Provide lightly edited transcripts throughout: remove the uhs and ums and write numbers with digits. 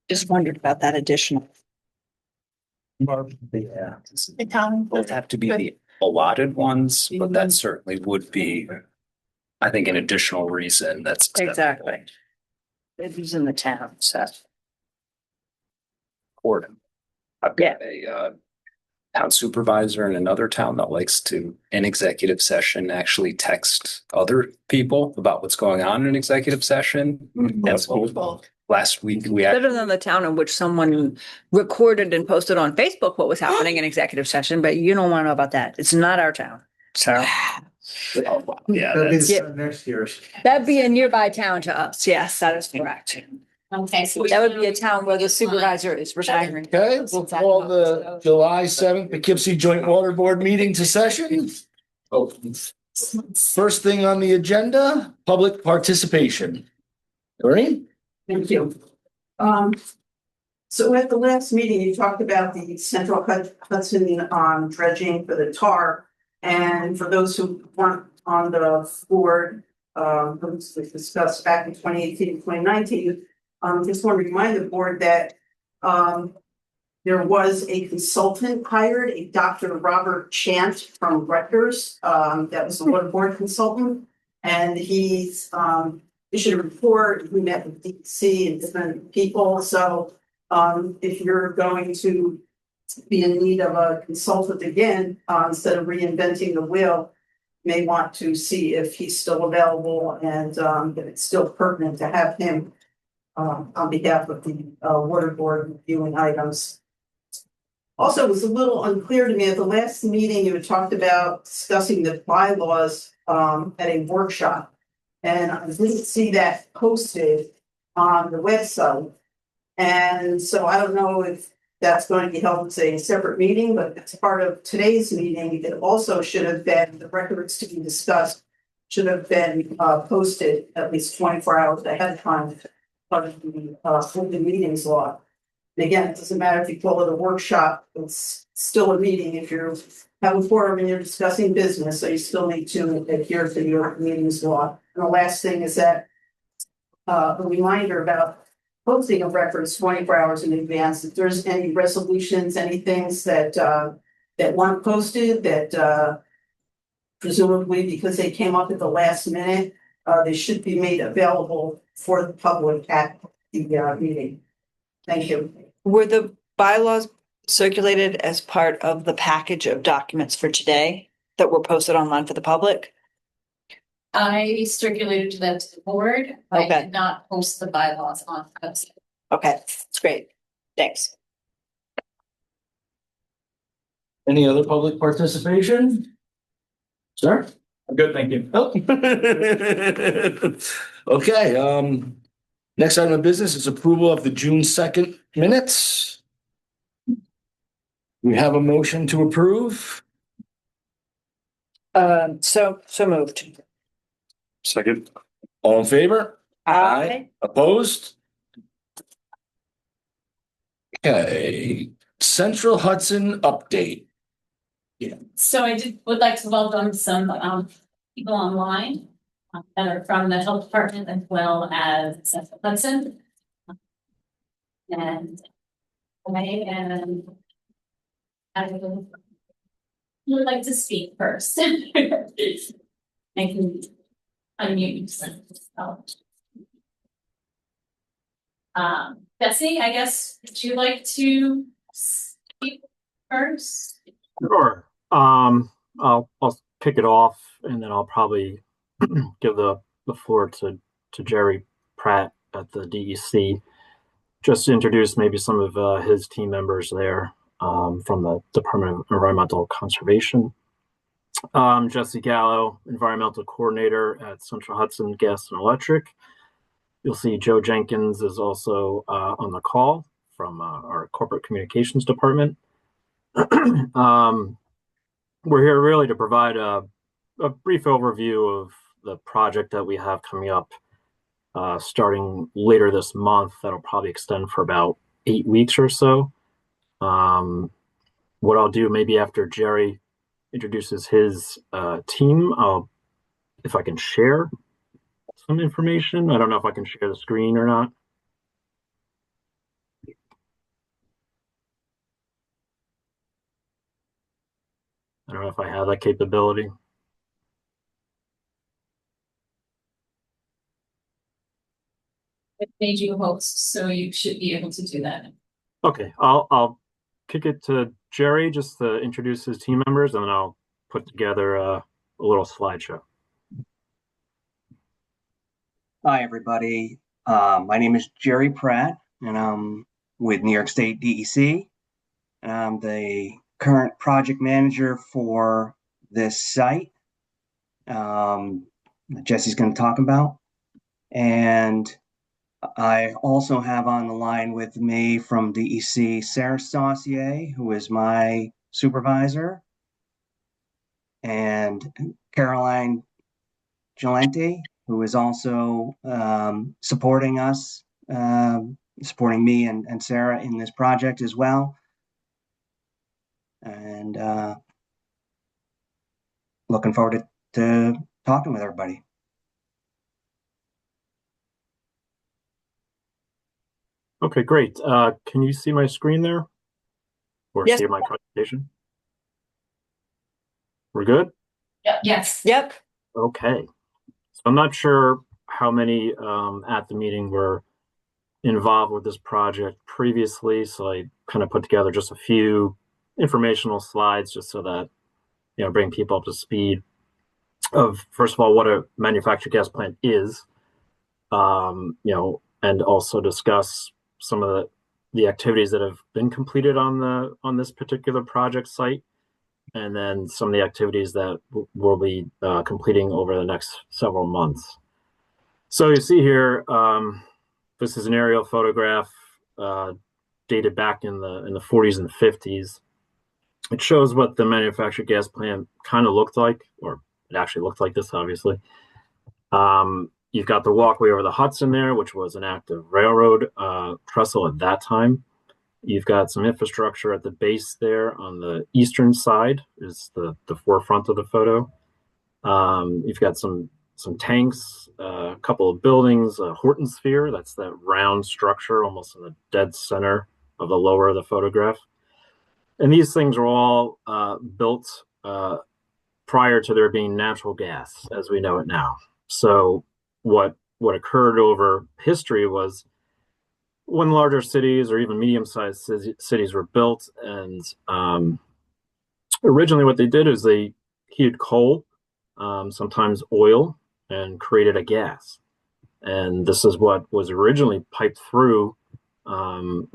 Just wondered about that additional. Yeah. Those have to be the allotted ones, but that certainly would be, I think, an additional reason that's acceptable. Exactly. It was in the town, so. Important. I've got a town supervisor in another town that likes to, in executive session, actually text other people about what's going on in an executive session. That's cool. Last week we Better than the town in which someone recorded and posted on Facebook what was happening in executive session, but you don't want to know about that. It's not our town. So yeah, That'll be the Yeah. same next year. that'd be a nearby town to us. Yes, that is correct. Okay, so That would be a town where the supervisor is retiring. Okay, we'll call the July 7th Poughkeepsie Joint Water Board meeting to session. First thing on the agenda, public participation. Doreen? Thank you. So at the last meeting, you talked about the Central Hudson dredging for the tar. And for those who weren't on the board, it was discussed back in 2018, 2019. Just want to remind the board that there was a consultant hired, a Dr. Robert Chant from Rutgers, that was the water board consultant. And he's issued a report. We met with DEC and different people. So if you're going to be in need of a consultant again, instead of reinventing the wheel, may want to see if he's still available and if it's still pertinent to have him on behalf of the water board reviewing items. Also, it was a little unclear to me at the last meeting, you had talked about discussing the bylaws at a workshop. And I didn't see that posted on the website. And so I don't know if that's going to be held as a separate meeting, but it's part of today's meeting. It also should have been, the records to be discussed should have been posted at least 24 hours ahead of time, part of the open meetings law. And again, it doesn't matter if you call it a workshop, it's still a meeting if you're having a forum and you're discussing business, so you still need to adhere to the open meetings law. And the last thing is that a reminder about posting of records 24 hours in advance. If there's any resolutions, any things that weren't posted, that presumably because they came up at the last minute, they should be made available for the public at the meeting. Thank you. Were the bylaws circulated as part of the package of documents for today that were posted online for the public? I circulated them to the board. I Okay. did not post the bylaws on the website. Okay, that's great. Thanks. Any other public participation? Sir? I'm good, thank you. Oh. Okay, next item of business is approval of the June 2nd minutes. We have a motion to approve. So moved. Second. All in favor? Aye. Opposed? Okay, Central Hudson update. So I would like to welcome some people online that are from the health department as well as Central Hudson. And I would like to speak first. I can unmute yourself. Betsy, I guess, would you like to speak first? Sure. I'll kick it off and then I'll probably give the floor to Jerry Pratt at the DEC, just to introduce maybe some of his team members there from the Department of Environmental Conservation. Jesse Gallo, Environmental Coordinator at Central Hudson Gas and Electric. You'll see Joe Jenkins is also on the call from our Corporate Communications Department. We're here really to provide a brief overview of the project that we have coming up starting later this month. That'll probably extend for about 8 weeks or so. What I'll do maybe after Jerry introduces his team, if I can share some information. I don't know if I can share the screen or not. I don't know if I have that capability. It made you a host, so you should be able to do that. Okay, I'll kick it to Jerry just to introduce his team members, and then I'll put together a little slideshow. Hi, everybody. My name is Jerry Pratt, and I'm with New York State DEC. And I'm the current project manager for this site that Jesse's going to talk about. And I also have on the line with me from DEC, Sarah Saucier, who is my supervisor, and Caroline Gelenti, who is also supporting us, supporting me and Sarah in this project as well. And looking forward to talking with everybody. Okay, great. Can you see my screen there? Or Yes. see my presentation? We're good? Yep. Yes. Yep. Okay. So I'm not sure how many at the meeting were involved with this project previously, so I kind of put together just a few informational slides just so that, bring people up to speed of, first of all, what a manufactured gas plant is, and also discuss some of the activities that have been completed on this particular project site, and then some of the activities that we'll be completing over the next several months. So you see here, this is an aerial photograph dated back in the 40s and 50s. It shows what the manufactured gas plant kind of looked like, or it actually looked like this, obviously. You've got the walkway over the Hudson there, which was an active railroad trestle at that time. You've got some infrastructure at the base there on the eastern side, is the forefront of the photo. You've got some tanks, a couple of buildings, a Horton sphere, that's that round structure almost in the dead center of the lower of the photograph. And these things are all built prior to there being natural gas as we know it now. So what occurred over history was when larger cities or even medium-sized cities were built, and originally what they did is they heated coal, sometimes oil, and created a gas. And this is what was originally piped through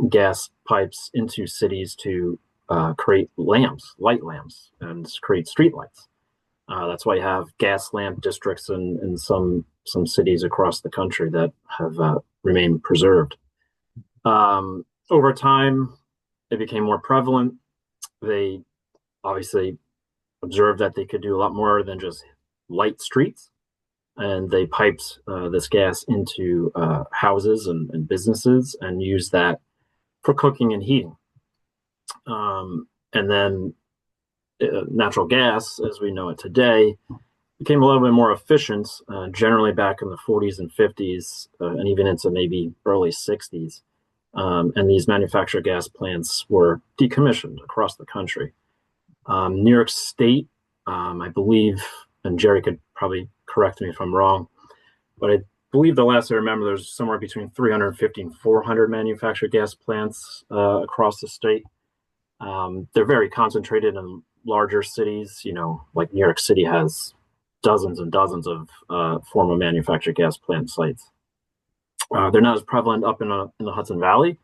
gas pipes into cities to create lamps, light lamps, and create street lights. That's why you have gas lamp districts in some cities across the country that have remained preserved. Over time, it became more prevalent. They obviously observed that they could do a lot more than just light streets, and they piped this gas into houses and businesses and used that for cooking and heating. And then natural gas, as we know it today, became a little bit more efficient, generally back in the 40s and 50s, and even into maybe early 60s. And these manufactured gas plants were decommissioned across the country. New York State, I believe, and Jerry could probably correct me if I'm wrong, but I believe the last I remember, there's somewhere between 350 and 400 manufactured gas plants across the state. They're very concentrated in larger cities, like New York City has dozens and dozens of former manufactured gas plant sites. They're not as prevalent up in the Hudson Valley,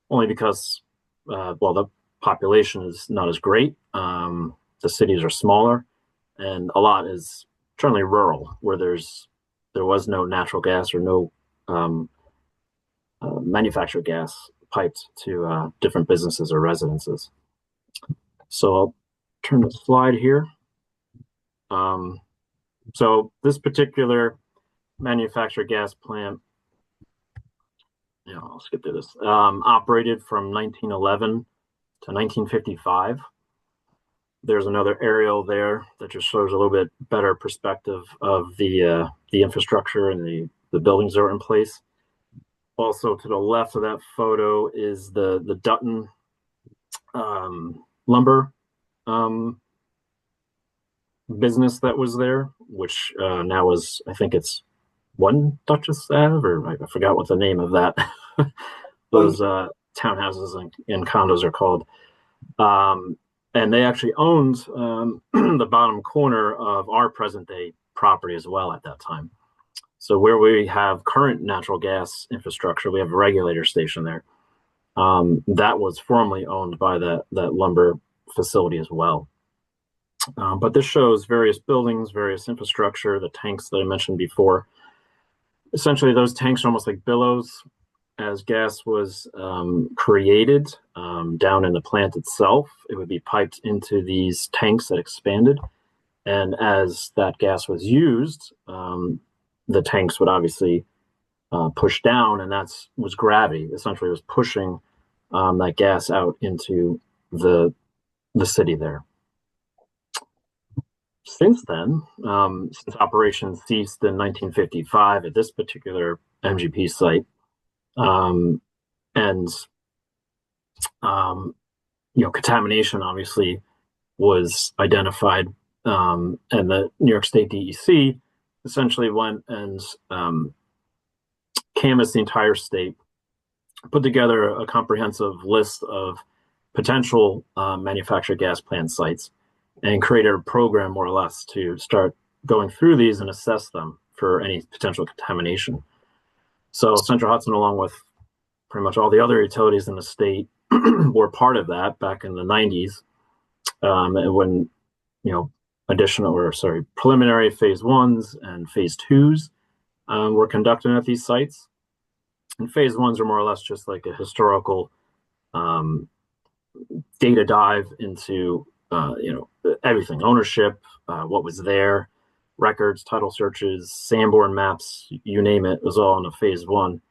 only because, the population is not as great. The cities are smaller, and a lot is generally rural, where there was no natural gas or no manufactured gas piped to different businesses or residences. So I'll turn the slide here. So this particular manufactured gas plant, I'll skip through this, operated from 1911 to 1955. There's another aerial there that just shows a little bit better perspective of the infrastructure and the buildings that are in place. Also to the left of that photo is the Dutton lumber business that was there, which now is, I think it's One Duchess Ave, or I forgot what the name of that those townhouses and condos are called. And they actually owned the bottom corner of our present day property as well at that time. So where we have current natural gas infrastructure, we have a regulator station there. That was formerly owned by that lumber facility as well. But this shows various buildings, various infrastructure, the tanks that I mentioned before. Essentially, those tanks are almost like billows. As gas was created down in the plant itself, it would be piped into these tanks that expanded. And as that gas was used, the tanks would obviously push down, and was gravity. Essentially, it was pushing that gas out into the city there. Since then, since operations ceased in 1955 at this particular MGP site, contamination obviously was identified, and the New York State DEC essentially went and canvassed the entire state, put together a comprehensive list of potential manufactured gas plant sites, and created a program more or less to start going through these and assess them for any potential contamination. So Central Hudson, along with pretty much all the other utilities in the state, were part of that back in the 90s, when preliminary phase 1s and phase 2s were conducted at these sites. And phase 1s are more or less just like a historical data dive into everything: ownership, what was there, records, title searches, Sanborn maps, you name it, was all in a phase 1.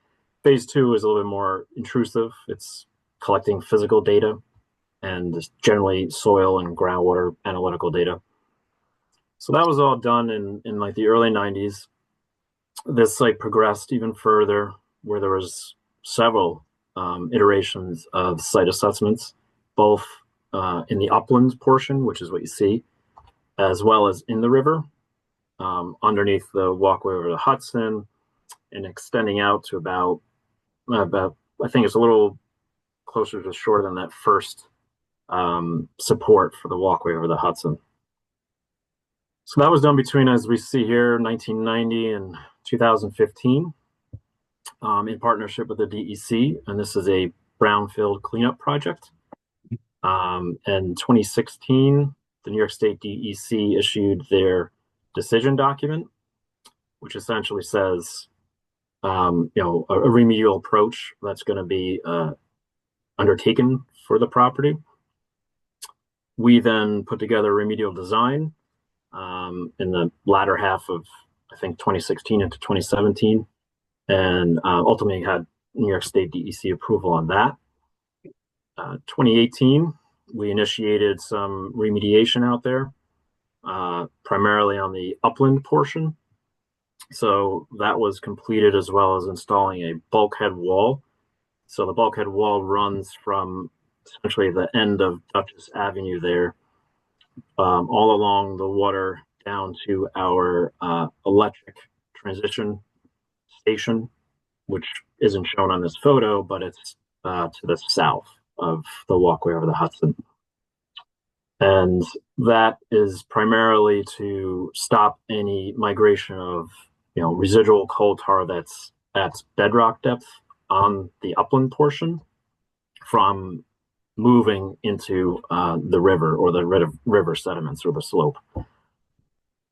Phase 2 is a little bit more intrusive. It's collecting physical data and generally soil and groundwater analytical data. So that was all done in like the early 90s. This site progressed even further, where there was several iterations of site assessments, both in the uplands portion, which is what you see, as well as in the river, underneath the walkway over the Hudson, and extending out to about I think it's a little closer to shore than that first support for the walkway over the Hudson. So that was done between, as we see here, 1990 and 2015, in partnership with the DEC, and this is a brownfield cleanup project. In 2016, the New York State DEC issued their decision document, which essentially says, a remedial approach that's going to be undertaken for the property. We then put together a remedial design in the latter half of, I think, 2016 into 2017, and ultimately had New York State DEC approval on that. 2018, we initiated some remediation out there, primarily on the upland portion. So that was completed, as well as installing a bulkhead wall. So the bulkhead wall runs from essentially the end of Duchess Avenue there, all along the water down to our electric transition station, which isn't shown on this photo, but it's to the south of the walkway over the Hudson. And that is primarily to stop any migration of residual coal tar that's at bedrock depth on the upland portion from moving into the river, or the river sediments or the slope.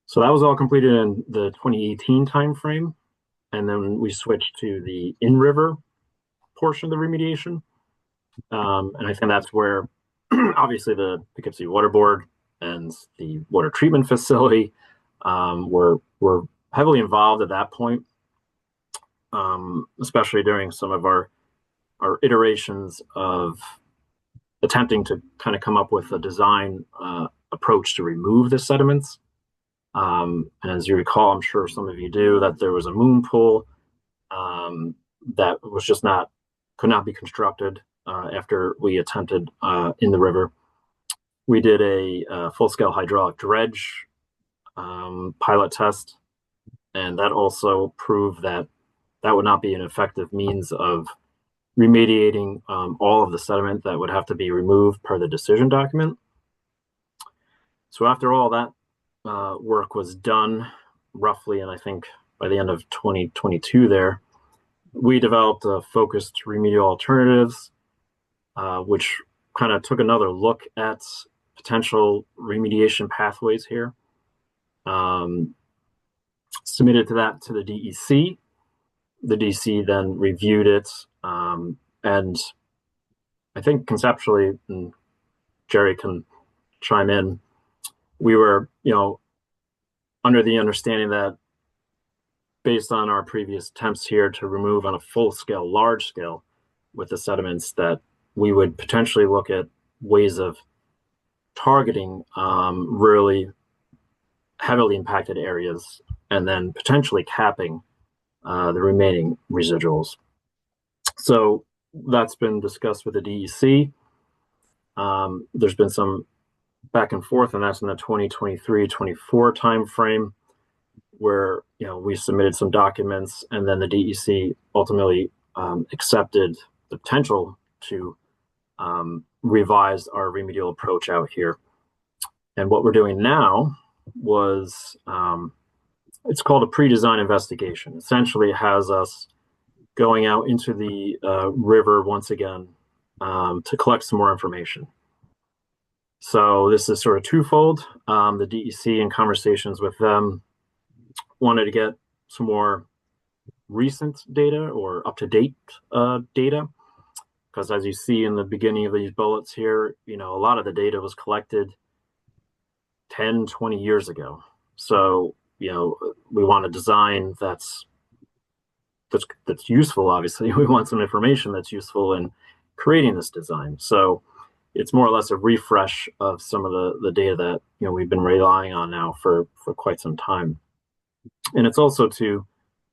So that was all completed in the 2018 timeframe. And then we switched to the in-river portion of the remediation. And I think that's where obviously the Poughkeepsie Water Board and the water treatment facility were heavily involved at that point, especially during some of our iterations of attempting to kind of come up with a design approach to remove the sediments. And as you recall, I'm sure some of you do, that there was a moon pool that was just could not be constructed after we attempted in the river. We did a full-scale hydraulic dredge pilot test, and that also proved that that would not be an effective means of remediating all of the sediment that would have to be removed per the decision document. So after all that work was done, roughly, and I think by the end of 2022 there, we developed focused remedial alternatives, which kind of took another look at potential remediation pathways here. Submitted that to the DEC. The DEC then reviewed it, and I think conceptually, and Jerry can chime in, we were, under the understanding that based on our previous attempts here to remove on a full scale, large scale with the sediments, that we would potentially look at ways of targeting really heavily impacted areas and then potentially capping the remaining residuals. So that's been discussed with the DEC. There's been some back and forth, and that's in the 2023-24 timeframe, where we submitted some documents, and then the DEC ultimately accepted the potential to revise our remedial approach out here. And what we're doing now was it's called a pre-design investigation. Essentially, it has us going out into the river once again to collect some more information. So this is sort of twofold. The DEC, in conversations with them, wanted to get some more recent data or up-to-date data, because as you see in the beginning of these bullets here, a lot of the data was collected 10, 20 years ago. So, we want a design that's useful, obviously. We want some information that's useful in creating this design. So it's more or less a refresh of some of the data that we've been relying on now for quite some time. And it's also to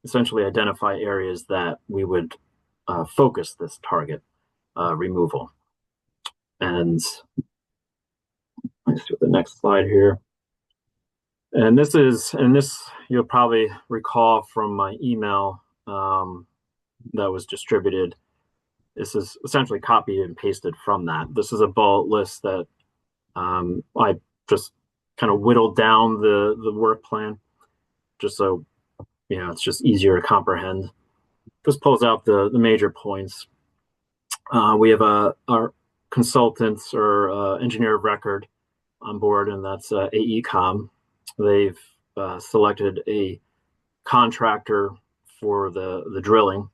essentially identify areas that we would focus this target removal. And let's do the next slide here. And this you'll probably recall from my email that was distributed. This is essentially copied and pasted from that. This is a bullet list that I just kind of whittled down the work plan, just so it's just easier to comprehend. Just pulls out the major points. We have our consultants or engineer of record on board, and that's AECOM. They've selected a contractor for the drilling.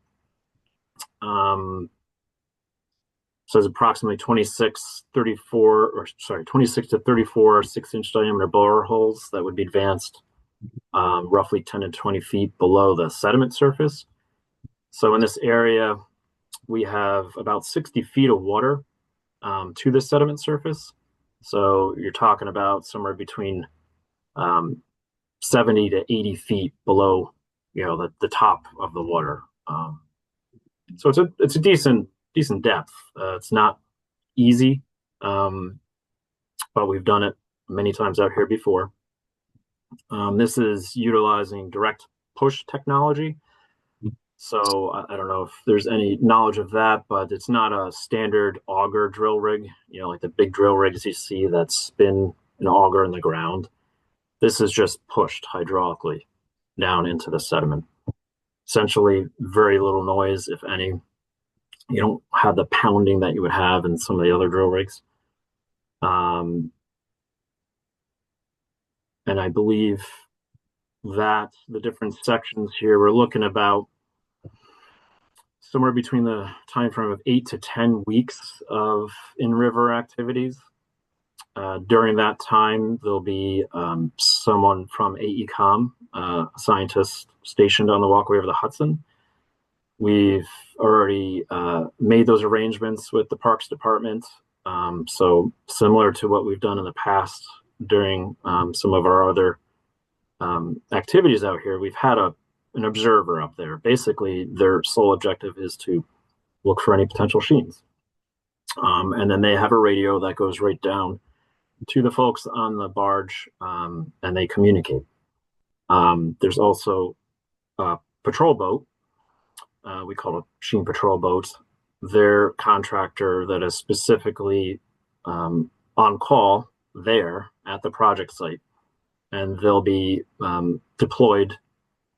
So it's approximately 26 to 34 6-inch diameter bore holes that would be advanced roughly 10 to 20 feet below the sediment surface. So in this area, we have about 60 feet of water to the sediment surface. So you're talking about somewhere between 70 to 80 feet below, the top of the water. So it's a decent depth. It's not easy, but we've done it many times out here before. This is utilizing direct push technology. So I don't know if there's any knowledge of that, but it's not a standard auger drill rig, like the big drill rigs you see that spin an auger in the ground. This is just pushed hydraulically down into the sediment. Essentially, very little noise, if any. You don't have the pounding that you would have in some of the other drill rigs. And I believe that the different sections here, we're looking about somewhere between the time frame of 8 to 10 weeks of in-river activities. During that time, there'll be someone from AECOM, a scientist stationed on the walkway of the Hudson. We've already made those arrangements with the Parks Department. So similar to what we've done in the past during some of our other activities out here, we've had an observer up there. Basically, their sole objective is to look for any potential sheens. And then they have a radio that goes right down to the folks on the barge, and they communicate. There's also a patrol boat. We call it Sheen Patrol Boats. Their contractor that is specifically on call there at the project site, and they'll be deployed,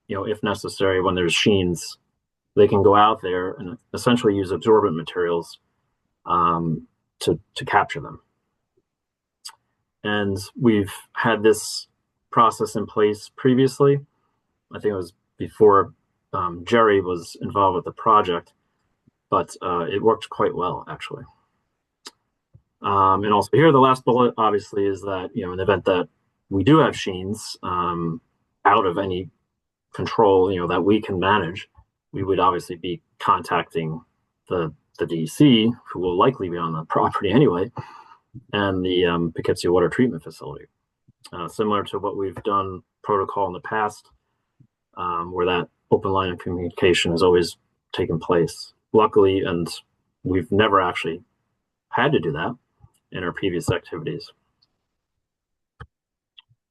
if necessary, when there's sheens. They can go out there and essentially use absorbent materials to capture them. And we've had this process in place previously. I think it was before Jerry was involved with the project, but it worked quite well, actually. And also here, the last bullet, obviously, is that, in the event that we do have sheens out of any control, that we can manage, we would obviously be contacting the DEC, who will likely be on the property anyway, and the Poughkeepsie Water Treatment Facility. Similar to what we've done protocol in the past, where that open line of communication has always taken place. Luckily, and we've never actually had to do that in our previous activities.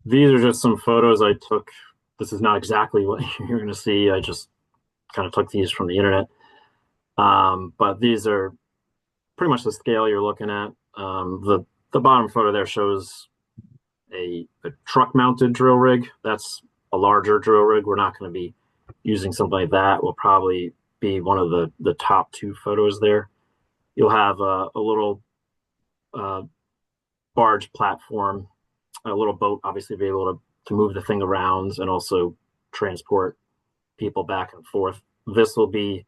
These are just some photos I took. This is not exactly what you're going to see. I just kind of took these from the internet. But these are pretty much the scale you're looking at. The bottom photo there shows a truck-mounted drill rig. That's a larger drill rig. We're not going to be using something like that. Will probably be one of the top two photos there. You'll have a little barge platform, a little boat, obviously be able to move the thing around and also transport people back and forth. This will be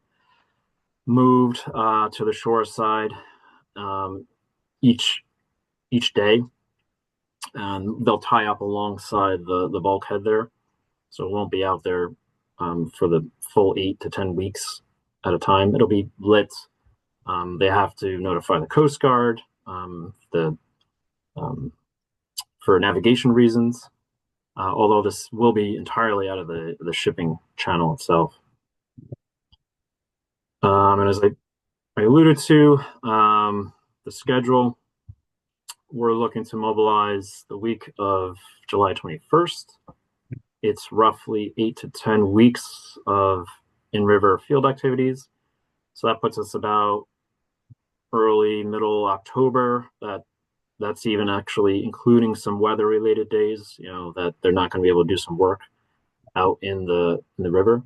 moved to the shore side each day, and they'll tie up alongside the bulkhead there, so it won't be out there for the full 8 to 10 weeks at a time. It'll be lit. They have to notify the Coast Guard for navigation reasons, although this will be entirely out of the shipping channel itself. And as I alluded to, the schedule, we're looking to mobilize the week of July 21st. It's roughly 8 to 10 weeks of in-river field activities. So that puts us about early, middle October. That's even actually including some weather-related days, that they're not going to be able to do some work out in the river.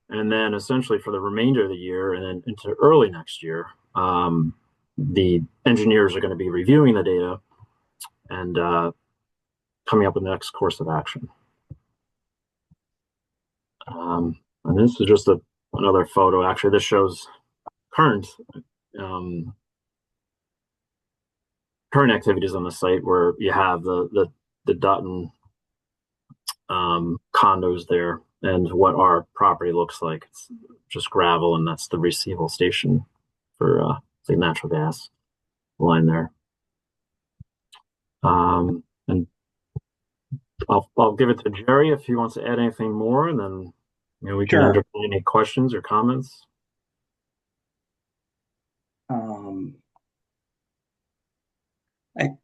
And then essentially for the remainder of the year and then into early next year, the engineers are going to be reviewing the data and coming up with the next course of action. And this is just another photo. Actually, this shows current activities on the site, where you have the Dutton condos there, and what our property looks like. It's just gravel, and that's the receival station for the natural gas line there. And I'll give it to Jerry if he wants to add anything more, and then we can entertain any questions or comments.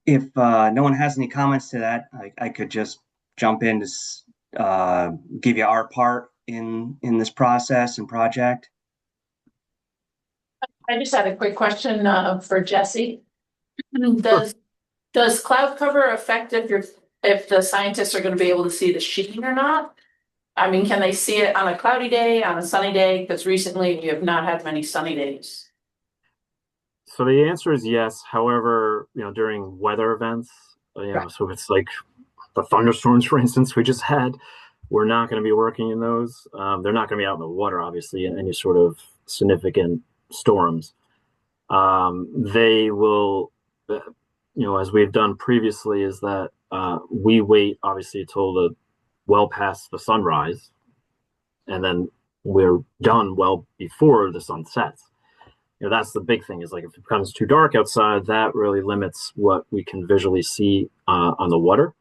If no one has any comments to that, I could just jump in to give you our part in this process and project. I just had a quick question for Jesse. Does cloud cover affect if the scientists are going to be able to see the sheen or not? I mean, can they see it on a cloudy day, on a sunny day? Because recently we have not had many sunny days. So the answer is yes. However, during weather events, so if it's like the thunderstorms, for instance, we just had, we're not going to be working in those. They're not going to be out in the water, obviously, in any sort of significant storms. They will, as we've done previously, is that we wait, obviously, till well past the sunrise, and then we're done well before the sun sets. That's the big thing, is like if it becomes too dark outside, that really limits what we can visually see on the water.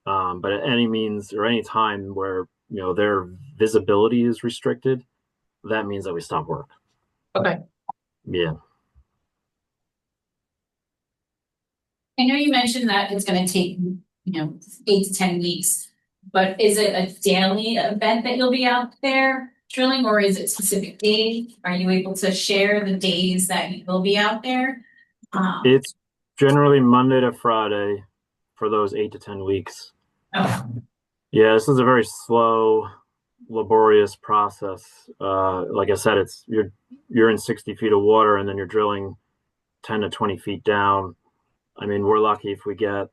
But at any means or any time where their visibility is restricted, that means that we stop work. Okay. Yeah. I know you mentioned that it's gonna take, 8 to 10 weeks, but is it a daily event that you'll be out there drilling, or is it specific days? Are you able to share the days that you will be out there? It's generally Monday to Friday for those 8 to 10 weeks. Okay. Yeah, this is a very slow, laborious process. Like I said, you're in 60 feet of water and then you're drilling 10 to 20 feet down. I mean, we're lucky if we get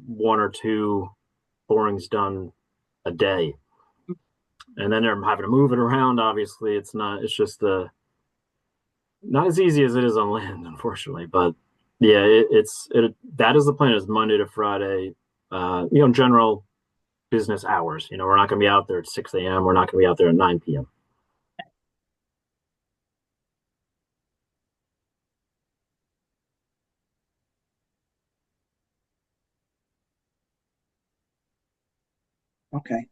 1 or 2 borings done a day. And then they're having to move it around. Obviously, it's just not as easy as it is on land, unfortunately. But yeah, that is the plan, is Monday to Friday, general business hours. We're not going to be out there at 6 a.m. We're not going to be out there at 9 p.m. Okay.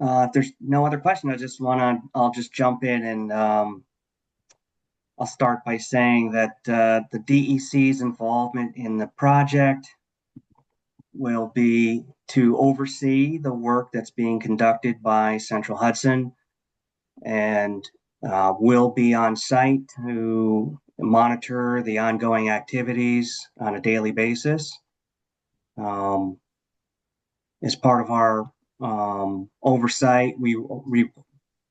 If there's no other question, I'll just jump in and I'll start by saying that the DEC's involvement in the project will be to oversee the work that's being conducted by Central Hudson, and will be on site to monitor the ongoing activities on a daily basis. As part of our oversight, we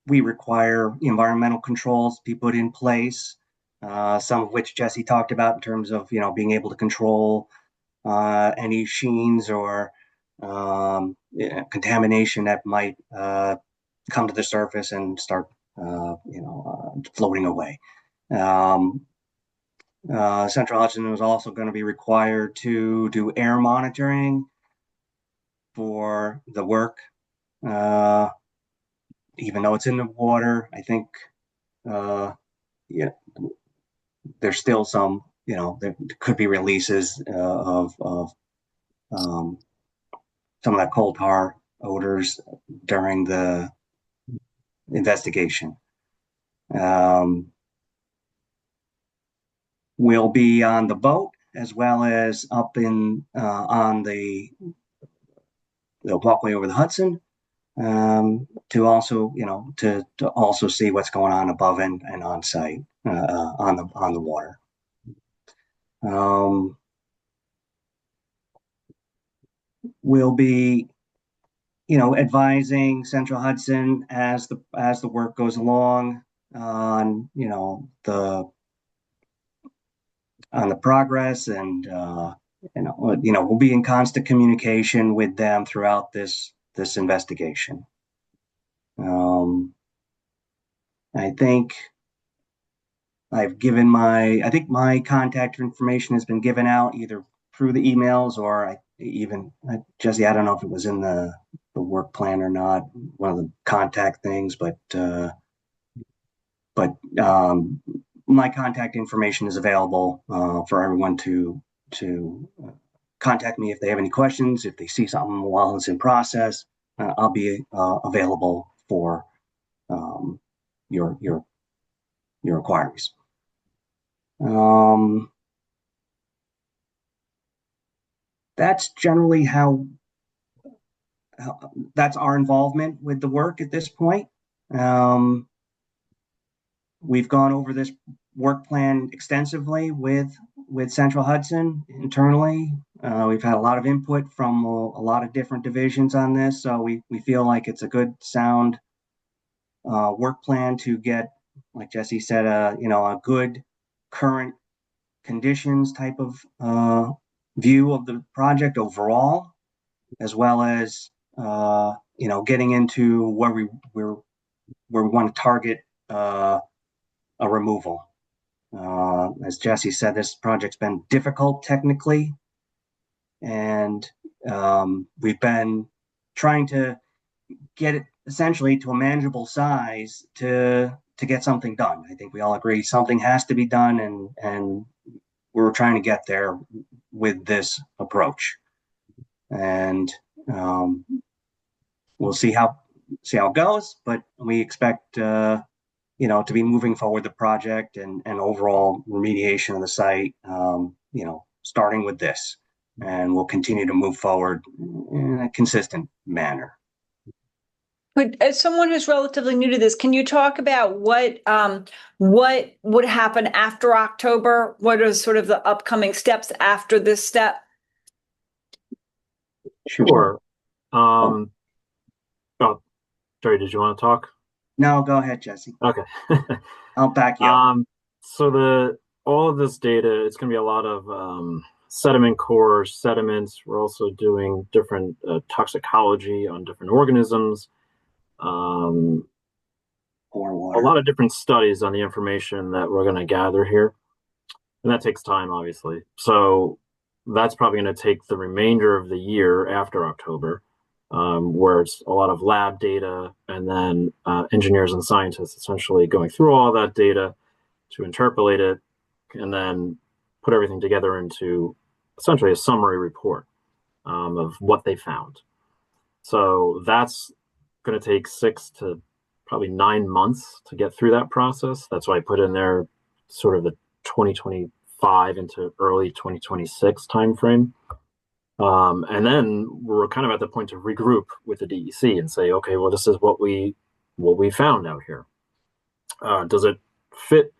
require environmental controls to be put in place, some of which Jesse talked about in terms of being able to control any sheens or contamination that might come to the surface and start floating away. Central Hudson was also going to be required to do air monitoring for the work. Even though it's in the water, I think there's still some, there could be releases of some of that coal tar odors during the investigation. We'll be on the boat as well as up in on the walkway over the Hudson, to also to also see what's going on above and on site on the water. We'll be advising Central Hudson as the work goes along on the progress, and we'll be in constant communication with them throughout this investigation. I think my contact information has been given out either through the emails or Jesse, I don't know if it was in the work plan or not, one of the contact things, but my contact information is available for everyone to contact me if they have any questions. If they see something while it's in process, I'll be available for your inquiries. That's generally how that's our involvement with the work at this point. We've gone over this work plan extensively with Central Hudson internally. We've had a lot of input from a lot of different divisions on this, so we feel like it's a good, sound work plan to get, like Jesse said, a good current conditions type of view of the project overall, as well as getting into where we want to target a removal. As Jesse said, this project's been difficult technically, and we've been trying to get it essentially to a manageable size to get something done. I think we all agree something has to be done, and we're trying to get there with this approach. And we'll see how it goes, but we expect to be moving forward the project and overall remediation of the site, starting with this, and we'll continue to move forward in a consistent manner. But as someone who's relatively new to this, can you talk about what would happen after October? What are sort of the upcoming steps after this step? Sure. Oh, Jerry, did you want to talk? No, go ahead, Jesse. Okay. I'll back you up. So all of this data, it's going to be a lot of sediment cores, sediments. We're also doing different toxicology on different organisms. A lot of different studies on the information that we're going to gather here. And that takes time, obviously. So that's probably going to take the remainder of the year after October, where it's a lot of lab data and then engineers and scientists essentially going through all that data to interpolate it and then put everything together into essentially a summary report of what they found. So that's going to take 6 to probably 9 months to get through that process. That's why I put in there sort of the 2025 into early 2026 timeframe. And then we're kind of at the point to regroup with the DEC and say, okay, well, this is what we found out here. Does it fit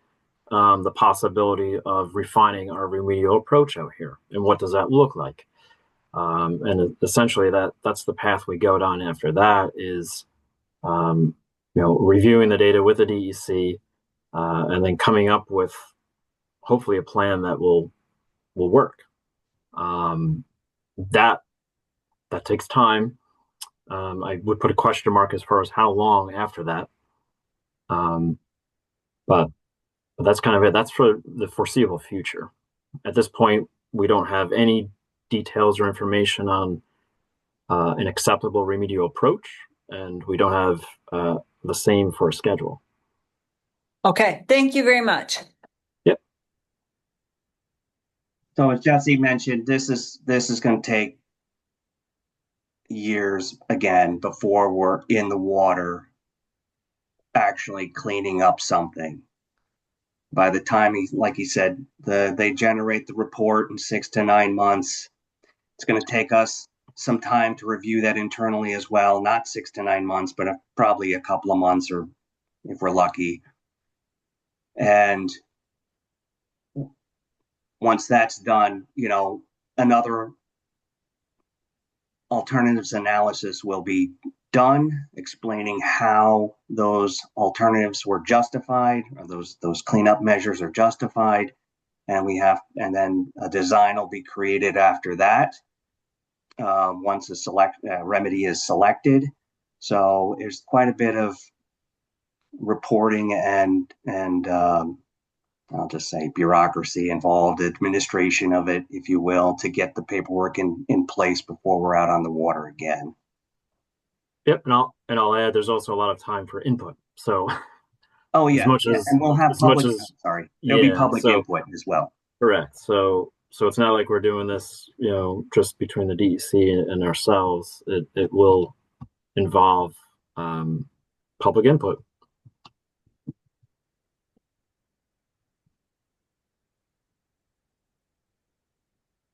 the possibility of refining our remedial approach out here? And what does that look like? And essentially that's the path we go down after that is, reviewing the data with the DEC, and then coming up with hopefully a plan that will work. That takes time. I would put a question mark as far as how long after that. But that's kind of it. That's for the foreseeable future. At this point, we don't have any details or information on an acceptable remedial approach, and we don't have the same for a schedule. Okay, thank you very much. Yep. So as Jesse mentioned, this is going to take years again before we're in the water actually cleaning up something. By the time like he said, they generate the report in 6 to 9 months. It's going to take us some time to review that internally as well. Not 6 to 9 months, but probably a couple of months, or if we're lucky. And once that's done, another alternatives analysis will be done, explaining how those alternatives were justified, or those cleanup measures are justified, and then a design will be created after that. Once a remedy is selected, so there's quite a bit of reporting and I'll just say bureaucracy involved, administration of it, if you will, to get the paperwork in place before we're out on the water again. Yep, and I'll add, there's also a lot of time for input. So, oh yeah, and we'll have public. There'll be public input as well. Correct. So it's not like we're doing this, just between the DEC and ourselves. It will involve public input.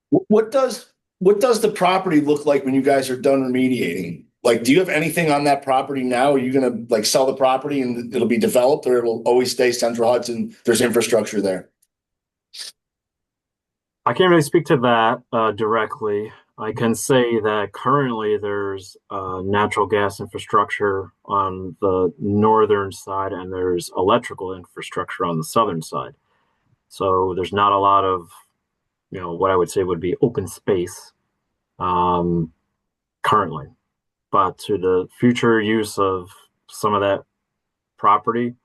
What does the property look like when you guys are done remediating? Like, do you have anything on that property now? Are you going to sell the property and it'll be developed, or it'll always stay Central Hudson? There's infrastructure there. I can't really speak to that directly. I can say that currently there's natural gas infrastructure on the northern side and there's electrical infrastructure on the southern side. So there's not a lot of, what I would say would be open space currently. But to the future use of some of that property,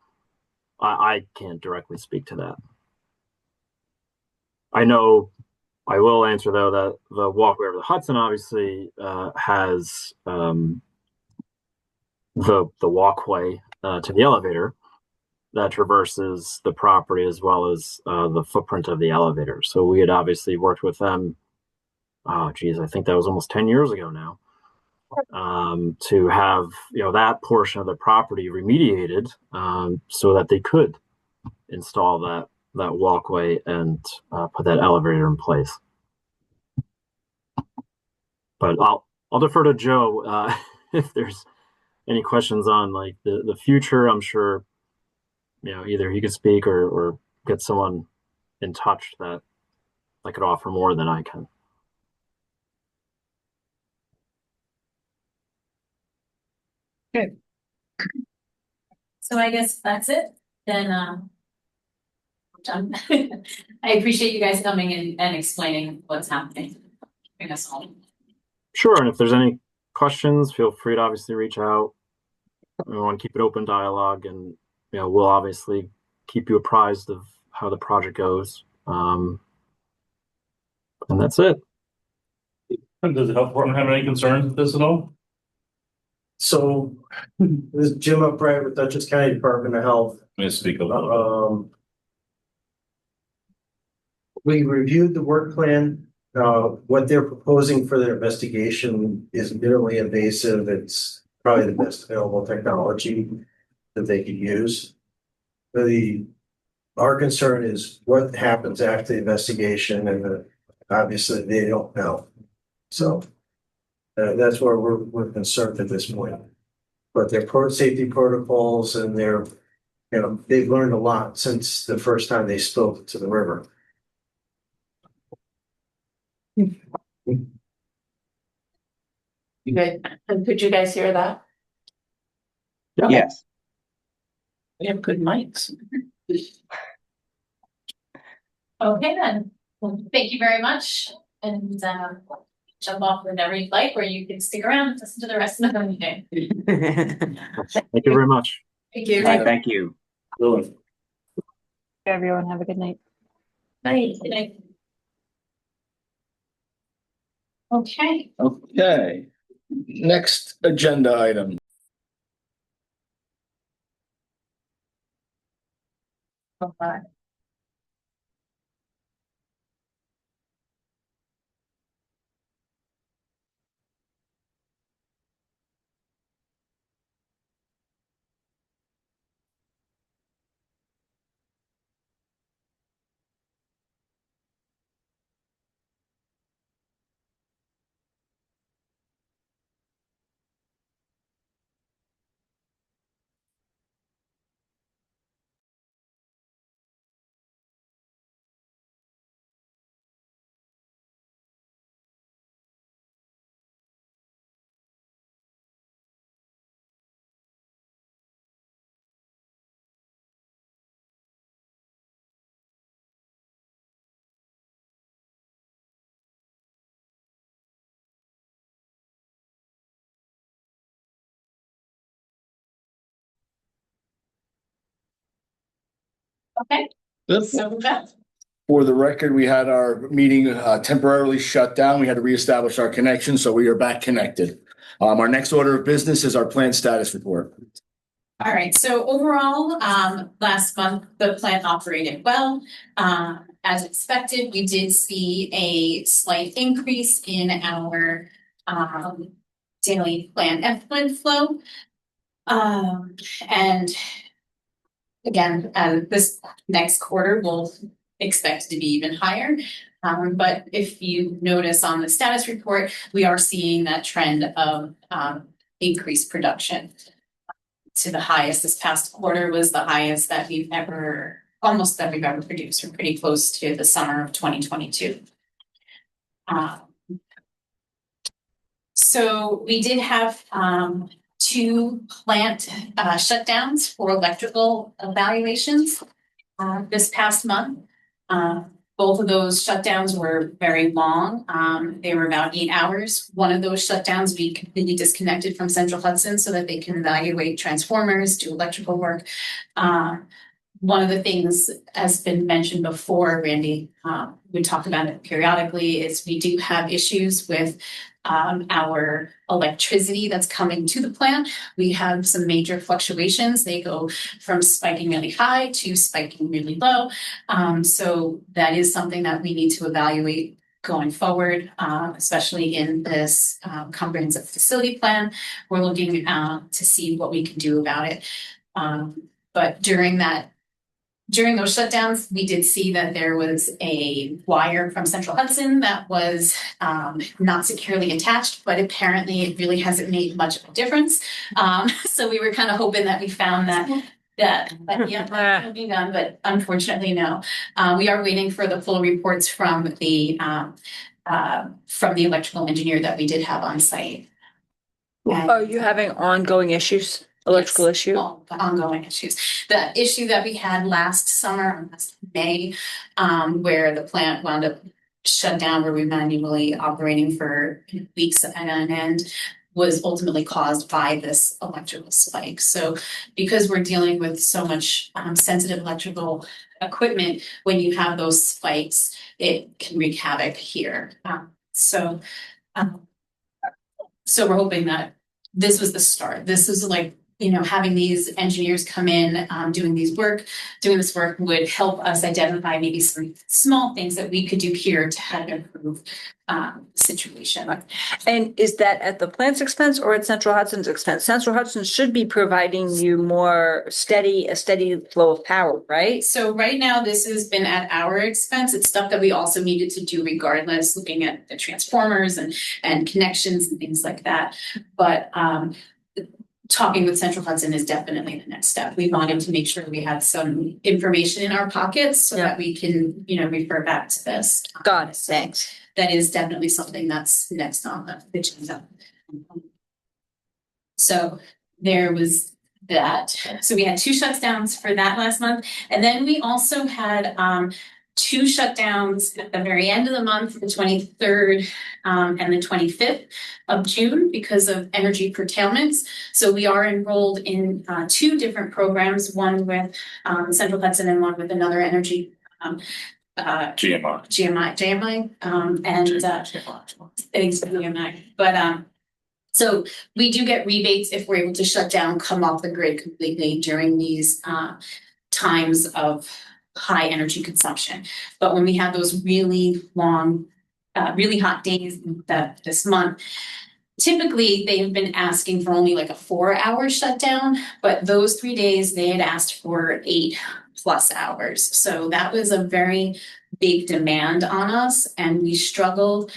I can't directly speak to that. I know I will answer, though, that the walkway over the Hudson obviously has the walkway to the elevator that traverses the property, as well as the footprint of the elevator. So we had obviously worked with them. I think that was almost 10 years ago now. To have that portion of the property remediated so that they could install that walkway and put that elevator in place. But I'll defer to Joe if there's any questions on like the future. I'm sure either he could speak or get someone in touch that could offer more than I can. So I guess that's it, then, done. I appreciate you guys coming in and explaining what's happening. Bring us home. Sure, and if there's any questions, feel free to obviously reach out. We want to keep it open dialogue, and we'll obviously keep you apprised of how the project goes. And that's it. Does the health department have any concerns with this at all? So, this is Jim Upright with Dutchess County Department of Health. Let me speak a little bit. We reviewed the work plan. What they're proposing for their investigation is minimally invasive. It's probably the best available technology that they could use. Our concern is what happens after the investigation, and obviously they don't know. So that's where we're concerned at this point. But their safety protocols and they've learned a lot since the first time they spoke to the river. Could you guys hear that? Yeah. Yes. We have good mics. Okay, then. Well, thank you very much. And jump off whenever you'd like, or you can stick around and listen to the rest of the meeting. Thank you very much. Thank you. Thank you. Everyone have a good night. Night. Good night. Okay. Okay, next agenda item. Bye. Okay. So we're back. For the record, we had our meeting temporarily shut down. We had to reestablish our connection, so we are back connected. Our next order of business is our plant status report. All right, so overall, last month, the plant operated well. As expected, we did see a slight increase in our daily plant effluent flow. And again, this next quarter will expect to be even higher. But if you notice on the status report, we are seeing that trend of increased production. To the highest this past quarter was the highest that we've ever produced. We're pretty close to the summer of 2022. So we did have 2 plant shutdowns for electrical evaluations this past month. Both of those shutdowns were very long. They were about 8 hours. One of those shutdowns we completely disconnected from Central Hudson so that they can evaluate transformers, do electrical work. One of the things has been mentioned before, Randy, we talk about it periodically, is we do have issues with our electricity that's coming to the plant. We have some major fluctuations. They go from spiking really high to spiking really low. So that is something that we need to evaluate going forward, especially in this comprehensive facility plan. We're looking to see what we can do about it. But during that during those shutdowns, we did see that there was a wire from Central Hudson that was not securely attached, but apparently it really hasn't made much of a difference. So we were kind of hoping that we found that will be done, but unfortunately, no. We are waiting for the full reports from the electrical engineer that we did have on site. Are you having ongoing issues, electrical Yes, issue? ongoing issues. The issue that we had last summer, last May, where the plant wound up shut down, where we manually operating for weeks at an end, was ultimately caused by this electrical spike. So because we're dealing with so much sensitive electrical equipment, when you have those spikes, it can wreak havoc here. So we're hoping that this was the start. This is like, having these engineers come in, doing this work would help us identify maybe some small things that we could do here to help improve the situation. And is that at the plant's expense or at Central Hudson's expense? Central Hudson should be providing you a steady flow of power, right? So right now, this has been at our expense. It's stuff that we also needed to do regardless, looking at the transformers and connections and things like that. But talking with Central Hudson is definitely the next step. We wanted to make sure we had some information in our pockets so that we can, refer back to this. Got it. Thanks. That is definitely something that's next on the agenda. So there was that. So we had 2 shutdowns for that last month. And then we also had 2 shutdowns at the very end of the month, the 23rd and the 25th of June, because of energy curtailments. So we are enrolled in 2 different programs, one with Central Hudson and one with another energy GMI, but so we do get rebates if we're able to shut down, come off the grid completely during these times of high energy consumption. But when we have those really long, really hot days this month, typically they have been asking for only like a 4-hour shutdown, but those 3 days they had asked for 8+ hours. So that was a very big demand on us, and we struggled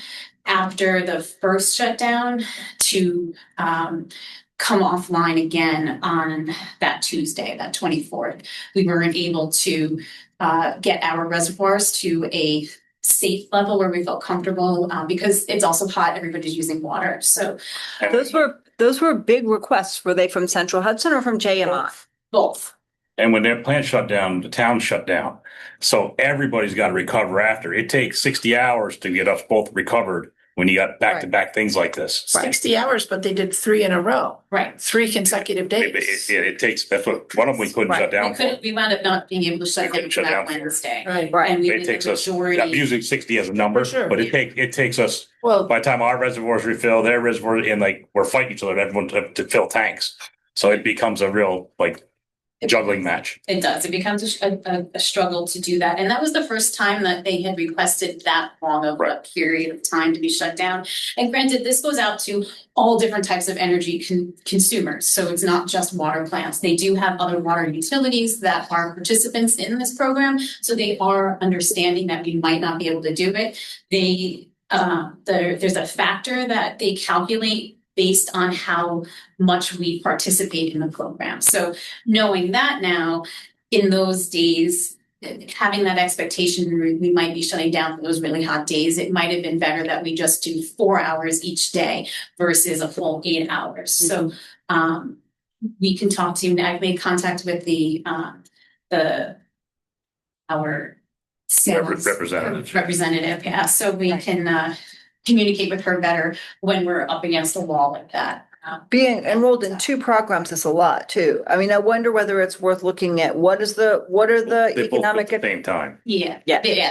after the first shutdown to come offline again on that Tuesday, that 24th. We weren't able to get our reservoirs to a safe level where we felt comfortable because it's also hot. Everybody's using water. So those were big requests. Were they from Central Hudson or from JMI? Both. And when their plant shut down, the town shut down. So everybody's got to recover after. It takes 60 hours to get us both recovered when you got back-to-back things like this. 60 hours, but they did 3 in a row. Right. 3 consecutive days. It takes, that's what, one of them we couldn't shut down. We wound up not being able to shut down for that Wednesday. Right. And we It did takes the us, majority. I'm using 60 as a number, For sure. but it takes us, Well, by the time our reservoirs refill, their reservoirs, and like, we're fighting each other, everyone to fill tanks. So it becomes a real, like, juggling match. It does. It becomes a struggle to do that. And that was the first time that they had requested that long of a period of time to be shut down. And granted, this goes out to all different types of energy consumers. So it's not just water plants. They do have other water utilities that are participants in this program. So they are understanding that we might not be able to do it. There's a factor that they calculate based on how much we participate in the program. So knowing that now, in those days, having that expectation we might be shutting down for those really hot days, it might have been better that we just do 4 hours each day versus a full 8 hours. So we can talk to, I've made contact with our sales representative, yeah, so we can communicate with her better when we're up against a wall like that. Being enrolled in 2 programs is a lot too. I mean, I wonder whether it's worth looking at what are the They both economic. at the same time. Yeah.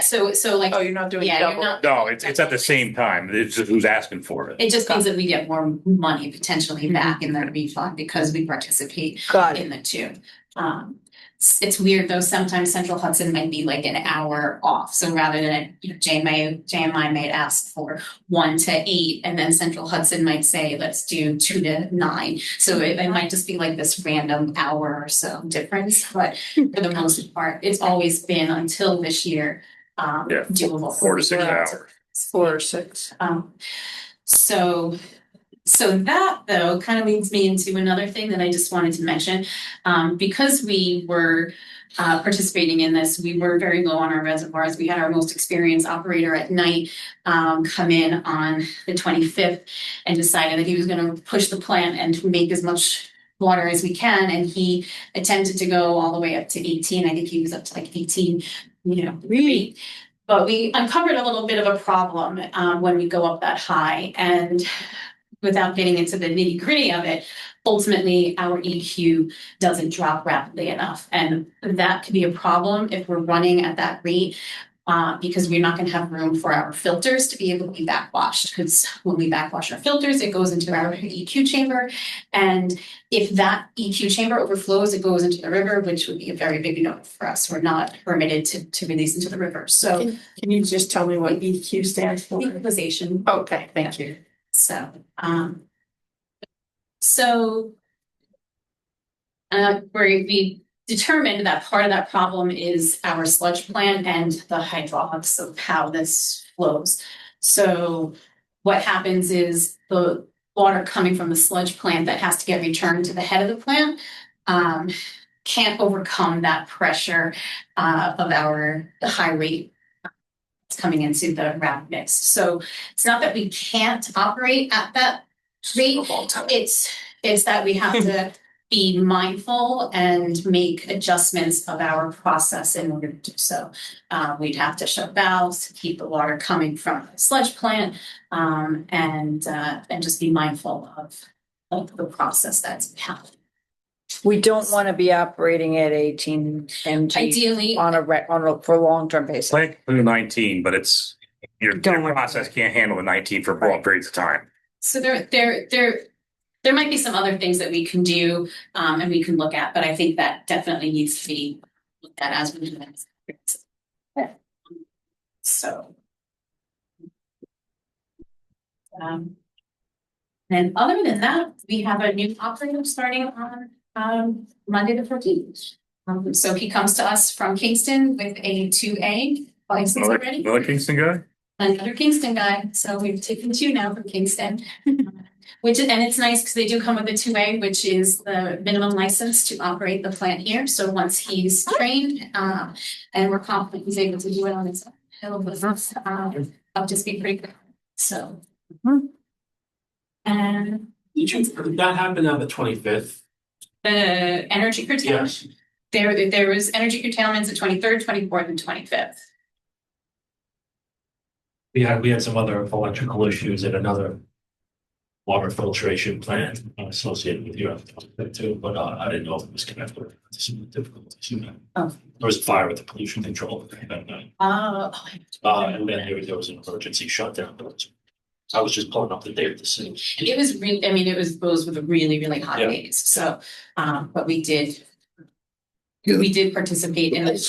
So like. oh, you're not doing Yeah, double. you're not. No, it's at the same time. It's just who's asking for it. It just means that we get more money potentially back in the refund because we participate Got it. in the 2. it's weird though, sometimes Central Hudson might be like an hour off. So rather than, you know, JMI might ask for 1 to 8, and then Central Hudson might say, let's do 2 to 9. So it might just be like this random hour or so difference, but for the most part, it's always been until this year, Yeah, doable. 4 to 6 hours. 4 or 6. So that though kind of leads me into another thing that I just wanted to mention. Because we were participating in this, we were very low on our reservoirs. We had our most experienced operator at night come in on the 25th and decided that he was going to push the plant and make as much water as we can. And he attempted to go all the way up to 18. I think he was up to like 18, you know, really. But we uncovered a little bit of a problem when we go up that high. And without getting into the nitty gritty of it, ultimately our EQ doesn't drop rapidly enough. And that could be a problem if we're running at that rate, because we're not going to have room for our filters to be able to be backwashed. Because when we backwash our filters, it goes into our EQ chamber. And if that EQ chamber overflows, it goes into the river, which would be a very big no for us. We're not permitted to release into the river. So Can you just tell me what EQ stands for? equalization. Okay, thank you. So, we determined that part of that problem is our sludge plant and the hydraulics of how this flows. So what happens is the water coming from the sludge plant that has to get returned to the head of the plant can't overcome that pressure of the high rate coming into the rapid mix. So it's not that we can't operate at that rate. It's that we have to be mindful and make adjustments of our process in order to do so. We'd have to shut valves to keep the water coming from the sludge plant, and just be mindful of the process that's happening. We don't want to be operating at 18 mg Ideally, for a long-term basis. Plant can do 19, but it's your Don't worry. process can't handle the 19 for broad periods of time. so there might be some other things that we can do, and we can look at, but I think that definitely needs to be looked at as we do this. So. And other than that, we have a new operator starting on Monday the 14th. So he comes to us from Kingston with a 2A license already. Another Kingston guy? Another Kingston guy, so we've taken 2 now from Kingston. And it's nice because they do come with a 2A, which is the minimum license to operate the plant here. So once he's trained, and we're confident he's able to do it on his own, he'll be up to speed pretty quick. So. And That happened on the 25th. the energy curtailment. Yes. There was energy curtailments the 23rd, 24th, and 25th. We had some other electrical issues at another water filtration plant associated with your too, but I didn't know if it was connected to some difficulties. You know. Oh. There was a fire with the pollution control that night. And then there was an emergency shutdown. I was just pulling up the date to see. It was really, I mean, it was those with really, really hot Yeah. days. So, but we did participate in it.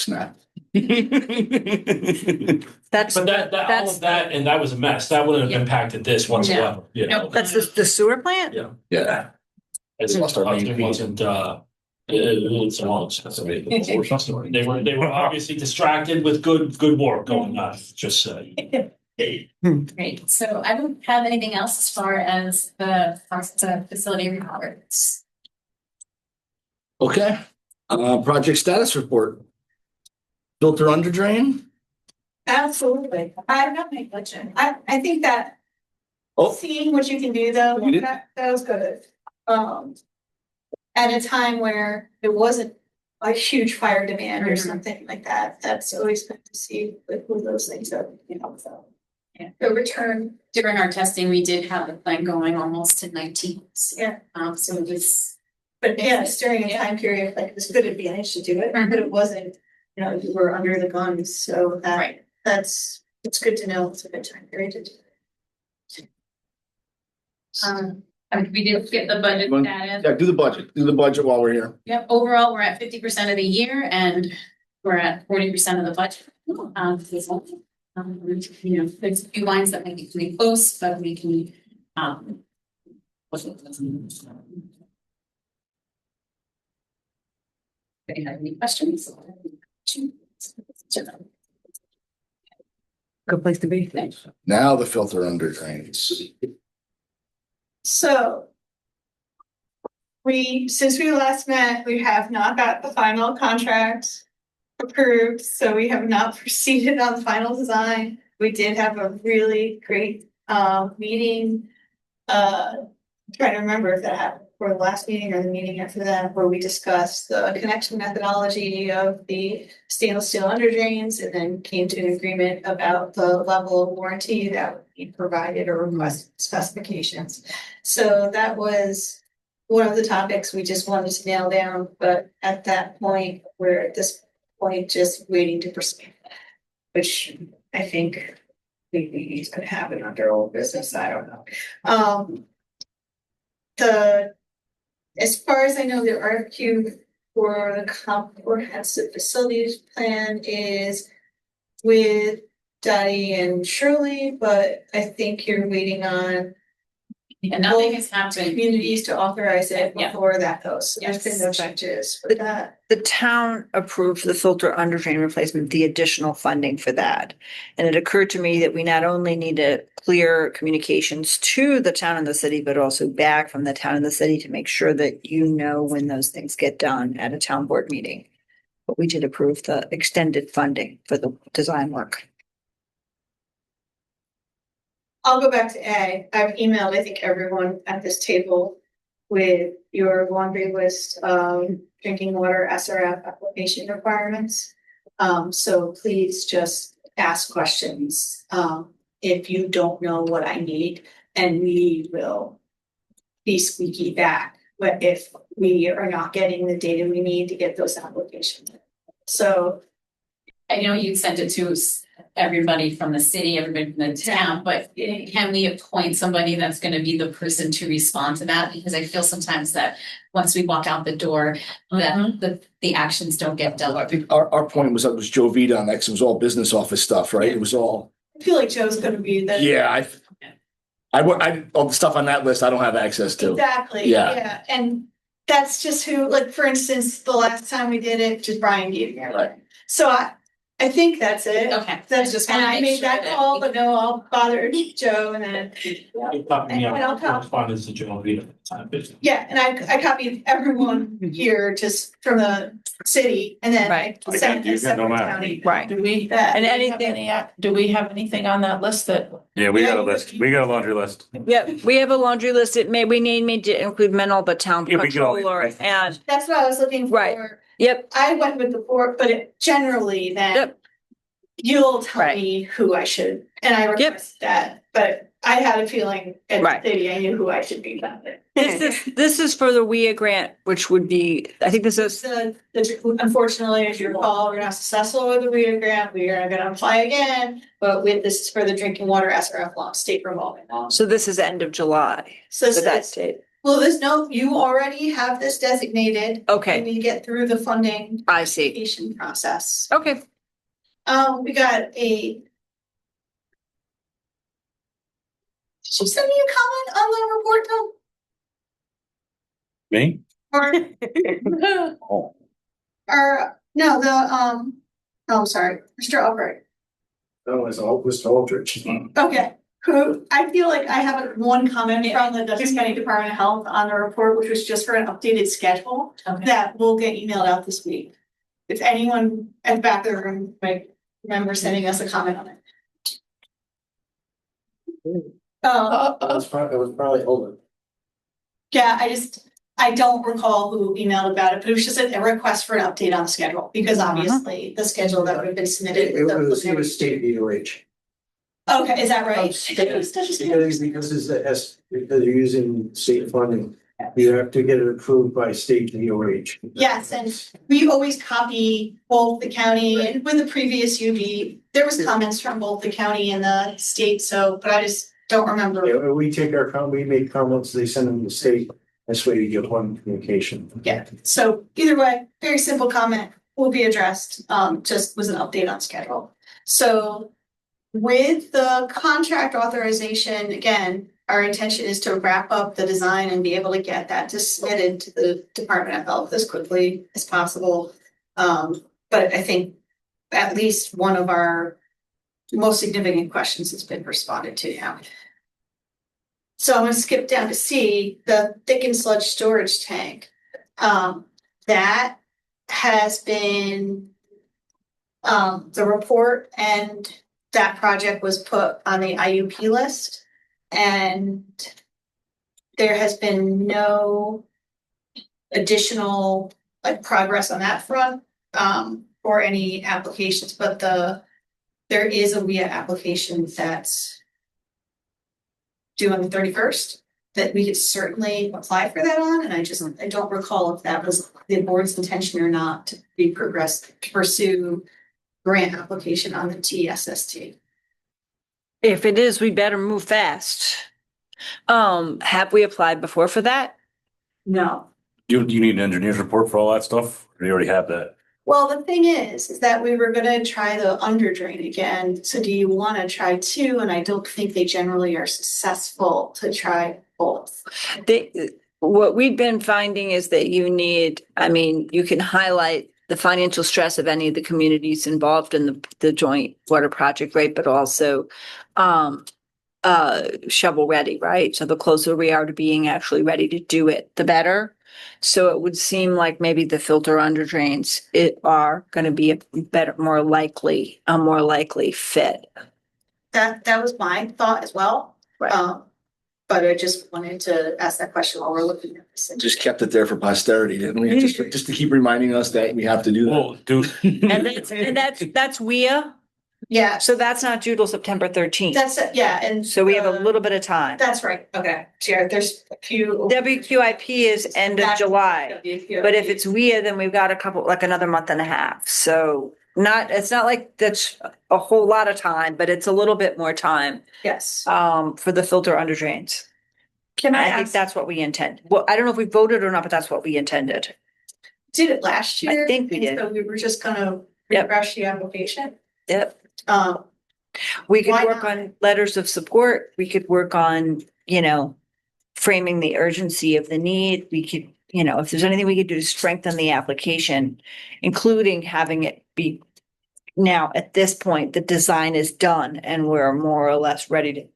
That's, But all That's- of that, and that was a mess. That wouldn't have Yeah. impacted this whatsoever, you know. Nope. that's the sewer plant? Yeah. Yeah. It's Lost our main it feed. wasn't, it's a long story. They were obviously distracted with good work going on, just Great. So I don't have anything else as far as the facility reports. Okay, project status report. Filter under drain? Absolutely. I have my question. I think that Oh. seeing what you can do though, You did? that was good. At a time where there wasn't a huge fire demand or something like that, that's always good to see like with those things that, you know, so. Yeah. The return, During our testing, we did have the plant going almost to 19. Yeah. So it was. but yes, during a time period, like it was a good advantage to do it, but it wasn't, you know, you were under the guns, so that. Right. It's good to know it's a good time period to do it. We did get the budget status. Yeah, do the budget while we're here. Yep, overall, we're at 50% of the year and we're at 40% of the budget. You know, there's a few lines that might be pretty close, but we can, if you have any questions? Good place to be. Thanks. Now the filter under drains. So. Since we last met, we have not got the final contract approved, so we have not proceeded on the final design. We did have a really great meeting. Trying to remember if that happened for the last meeting or the meeting after that, where we discussed the connection methodology of the stainless steel under drains and then came to an agreement about the level of warranty that would be provided or requested specifications. So that was one of the topics we just wanted to nail down, but at that point, we're at this point just waiting to proceed, which I think maybe could happen under old business. I don't know. As far as I know, the RFQ for the comprehensive facilities plan is with Dottie and Shirley, but I think you're waiting on And nothing has happened. communities to authorize it Yeah. before that goes. So there's been no Yes. changes with that. The town approved the filter under drain replacement, the additional funding for that. And it occurred to me that we not only need to clear communications to the town and the city, but also back from the town and the city to make sure that you know when those things get done at a town board meeting. But we did approve the extended funding for the design work. I'll go back to A. I've emailed, I think, everyone at this table with your laundry list of drinking water SRF application requirements. So please just ask questions, if you don't know what I need, and we will be squeaky back, but if we are not getting the data we need to get those applications. So I know you sent it to everybody from the city, everybody from the town, but can we appoint somebody that's gonna be the person to respond to that? Because I feel sometimes that once we walk out the door, that the actions don't get I done. think our point was that it was Joe Vita on that, 'cause it was all business office stuff, right? It was all, I feel like Joe's gonna be the. yeah, all the stuff on that list, I don't have access to. Exactly, Yeah. yeah, and that's just who, like, for instance, the last time we did it, just Brian gave me. Right. So I think that's it. Okay. That's just just, and wanna I make made sure that that call, we- but no, I'll bother Joe and then, You copied me And I'll on come. correspondence to Joe Vita. yeah, and I copied everyone here just from the city and then I Right. sent You a got no separate map. county. Right. Do we, That- And do we have anything- any, do we have anything on that list that? Yeah, we got a Yeah, list. We got a laundry list. Yep, we have a laundry list. We need to include mental, but town Yeah, we can always- controller and, That's what I was looking Right. for. yep, I went with the board, but it generally then. Yep. You'll tell Right. me who I should, and I request that, but I had a feeling at Right. the city, I knew who I should be about it. this is for the WIA grant, which would be, I think this is, Unfortunately, as you recall, we're not successful with the WIA grant, we are gonna apply again, but with this is for the drinking water SRF law, state revolving law. so this is end of July So for that this, state. well, there's no, you already have this designated. Okay, We need to get through the funding I see. application process. Okay, We got a. Did you send me a comment on the report, Tom? Me? Or, or, no, oh, sorry, Mr. Albright. No, it's all Mr. Aldrich. Okay, who, I feel like I have one comment from the Dutchess County Department of Health on the report, which was just for an updated schedule Okay. that will get emailed out this week. If anyone at the back of the room might remember sending us a comment on it. It was probably Holden. Yeah, I don't recall who emailed about it, but it was just a request for an update on the schedule, because obviously the schedule that would have been submitted. It was state DOH. Okay, is that right? Because because you're using state funding, you have to get it approved by state DOH. Yes, and we always copy both the county and with the previous UV, there was comments from both the county and the state, so, but I just don't remember. Yeah, we take we make comments, they send them to the state, that's way to get one communication. Yeah, so either way, very simple comment will be addressed, just was an update on schedule. So with the contract authorization, again, our intention is to wrap up the design and be able to get that submitted to the Department of Health as quickly as possible. But I think at least one of our most significant questions has been responded to now. So I'm gonna skip down to C, the thickened sludge storage tank. That has been the report, and that project was put on the IUP list. And there has been no additional like progress on that front, or any applications, but there is a WIA application that's due on the 31st that we could certainly apply for that on, and I don't recall if that was the board's intention or not to be progressed, to pursue grant application on the TSST. If it is, we better move fast. Have we applied before for that? No. You need an engineer's report for all that stuff? Or you already have that? Well, the thing is that we were gonna try the under drain again, so do you wanna try two? And I don't think they generally are successful to try both. What we've been finding is that you need, you can highlight the financial stress of any of the communities involved in the joint water project, right? But also, shovel ready, right? So the closer we are to being actually ready to do it, the better. So it would seem like maybe the filter under drains are going to be a more likely fit. That was my thought as well. Right. But I just wanted to ask that question while we're looking at this. Just kept it there for posterity, didn't we? Just to keep reminding us that we have to do that. Well, dude. And that's WIA. Yeah, So that's not due till September 13th. that's it, yeah, and. So we have a little bit of time. That's right, okay, Jared, there's a few. WQIP is end of July, WQIP. but if it's WIA, then we've got another month and a half. So it's not like that's a whole lot of time, but it's a little bit more time, Yes. for the filter under drains. Can I I think ask, that's what we intend. Well, I don't know if we voted or not, but that's what we intended. did it last year? think we and did. So we were just gonna Yep. refresh the application? Yep. Um, We could Why work not? on letters of support. We could work on, framing the urgency of the need. We could, if there's anything we could do to strengthen the application, including having it be now at this point, the design is done and we're more or less ready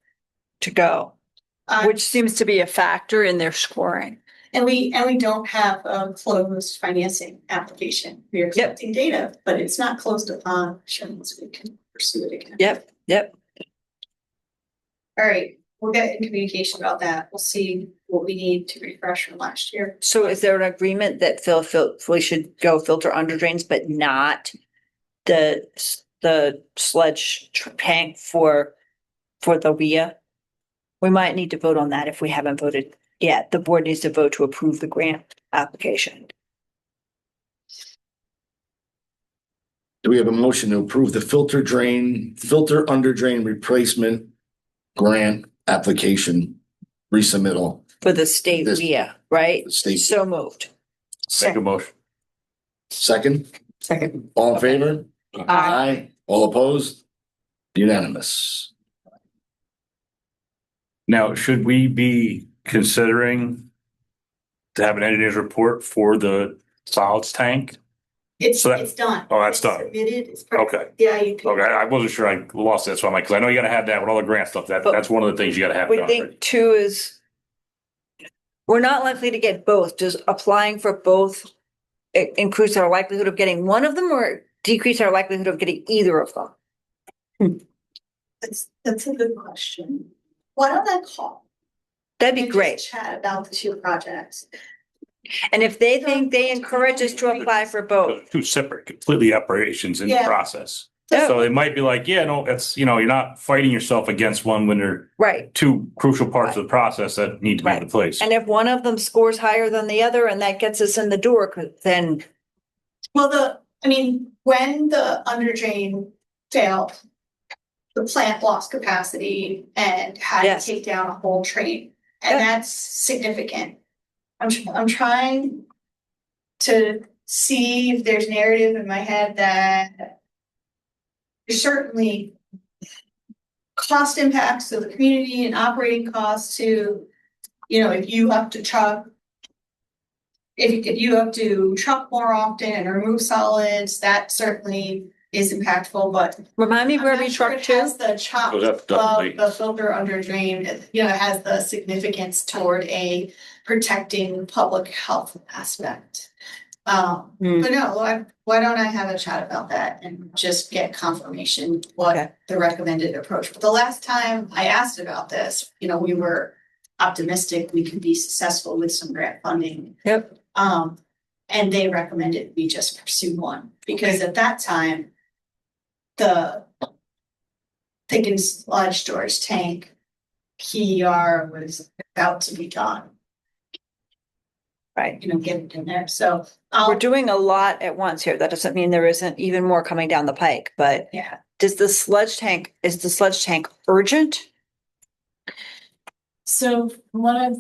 to go, which seems to be a factor in their scoring. and we don't have a closed financing application. We are collecting data, but it's not closed upon, so we can pursue it again. Yep. All right, we'll get in communication about that. We'll see what we need to refresh from last year. So is there an agreement that we should go filter under drains, but not the sludge tank for the WIA? We might need to vote on that if we haven't voted yet. The board needs to vote to approve the grant application. Do we have a motion to approve the filter under drain replacement grant application resubmittal? For the state This- WIA, right? The state, So moved. Make a motion. second, Second. all in favor? Aye. All opposed? Unanimous. Now, should we be considering to have an engineer's report for the solids tank? It's So that- it's done. oh, that's It's done. Submitted, it's. Okay. The IUP. Okay, I wasn't sure I lost that, so I'm like, because I know you gotta have that with all the grant stuff. But That's one of the things you gotta have We done. think two is, we're not likely to get both. Does applying for both increase our likelihood of getting one of them or decrease our likelihood of getting either of them? That's a good question. Why don't I call? That'd be and just great. Chat about the two projects. And if they think they encourage us to apply for both, Two separate, completely operations in the Yeah. process. Yeah. So it might be like, yeah, no, it's, you're not fighting yourself against one when they're right? two crucial parts of the process that need to be in place. And if one of them scores higher than the other and that gets us in the door, then Well, when the under drain failed, the plant lost capacity and had to Yes. take down a whole train. And Yeah. that's significant. I'm trying to see if there's narrative in my head that there's certainly cost impacts to the community and operating costs to, if you have to truck, if you have to truck more often and remove solids, that certainly is impactful, but Remind me I'm where not we sure truck it to? has the chop Goes up of Dudley. the filter under drain, it has the significance toward a protecting public health aspect. Hmm. But no, why don't I have a chat about that and just get confirmation Okay. what the recommended approach. But the last time I asked about this, we were optimistic we could be successful with some grant funding. Yep. And they recommended we just pursue one, because at that time, the Thinking Sludge Storage Tank PER was about to be done, Right. get it in there, so. We're doing a lot at once here. That doesn't mean there isn't even more coming down the pike, but Yeah, is the sludge tank urgent? So from what I've,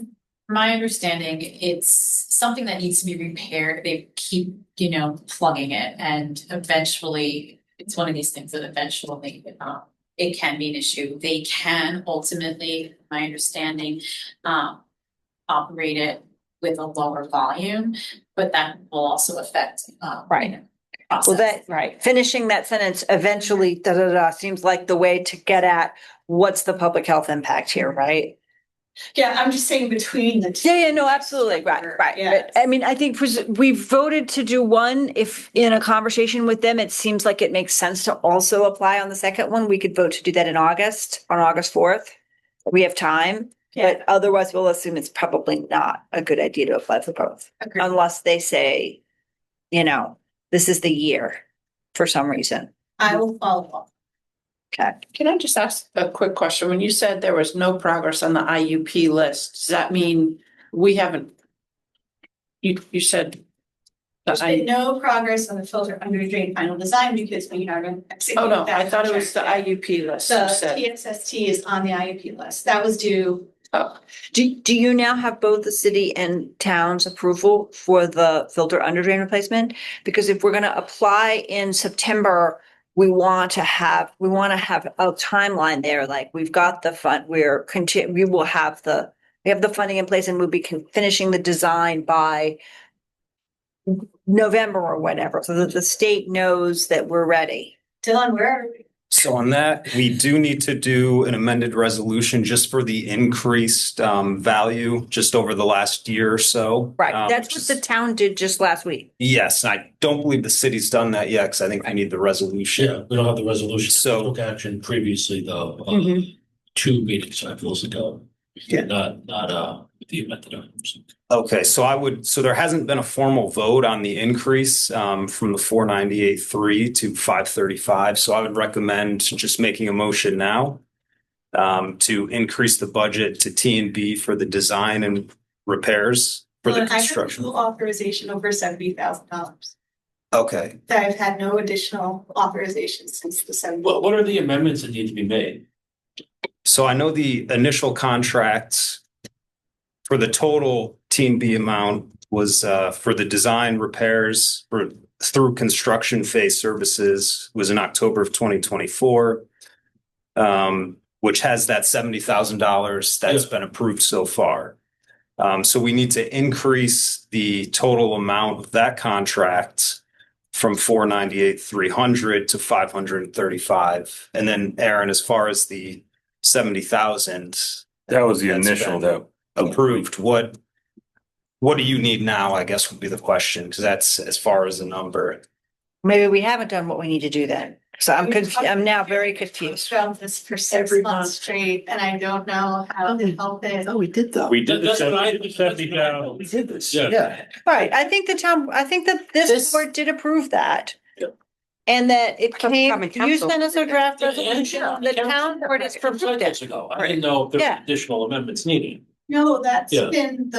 my understanding, it's something that needs to be repaired. They keep, plugging it, and eventually it's one of these things that eventually it can be an issue. They can ultimately, my understanding, operate it with a lower volume, but that will also affect Right. process. Well, right. Finishing that sentence, eventually, seems like the way to get at what's the public health impact here, right? yeah, I'm just saying between the two. Yeah, no, absolutely. Right. Yeah. But, I mean, I think we've voted to do one. If in a conversation with them, it seems like it makes sense to also apply on the second one. We could vote to do that in August, on August 4th. We have time, Yeah. but otherwise we'll assume it's probably not a good idea to apply for both. Agreed. Unless they say, this is the year for some reason. I will follow up. Okay. Can I just ask a quick question? When you said there was no progress on the IUP list, does that mean we haven't? You said. There's been no progress on the filter under drain final design because we haven't. Oh, no, executed I that thought it was the contract yet. IUP list you The said. TSST is on the IUP list. That was due. Oh, Do you now have both the city and town's approval for the filter under drain replacement? Because if we're gonna apply in September, we want to have a timeline there, like we've got the fund, we have the funding in place and we'll be finishing the design by November or whatever, so that the state knows that we're ready. Dylan, where are we? So on that, we do need to do an amended resolution just for the increased value just over the last year or so. Right, that's which what is- the town did just last week. Yes, and I don't believe the city's done that yet because I think we need the resolution. Yeah, we don't have the resolution. So- We took action previously though, Mhm. 2 meeting cycles ago. Yeah. Not with the amended items. Okay, so there hasn't been a formal vote on the increase from the 498.3 to 535. So I would recommend just making a motion now to increase the budget to T&B for the design and repairs for the Well, I have construction. full authorization over $70,000. Okay, I've had no additional authorization since the 70. What are the amendments that need to be made? so I know the initial contract for the total T&B amount was for the design repairs through construction phase services was in October of 2024, which has that $70,000 that's been approved so far. So we need to increase the total amount of that contract from 498,300 to 535. And then Aaron, as far as the 70,000 That was the That's initial been that. approved, what do you need now, I guess would be the question, because that's as far as the number. Maybe we haven't done what we need to do then. So I'm now very confused. About this for 6 months straight, and I don't know how to help it. we did though. We did the That's what I- 70,000. We did this. Yeah. Yeah. Right, I think that this board did approve that. Yeah. And that it came, common you council. sent us a draft Yeah, resolution, the town board has approved it. Cycles ago. I didn't know if there Yeah. were additional amendments needed. No, that's Yeah. been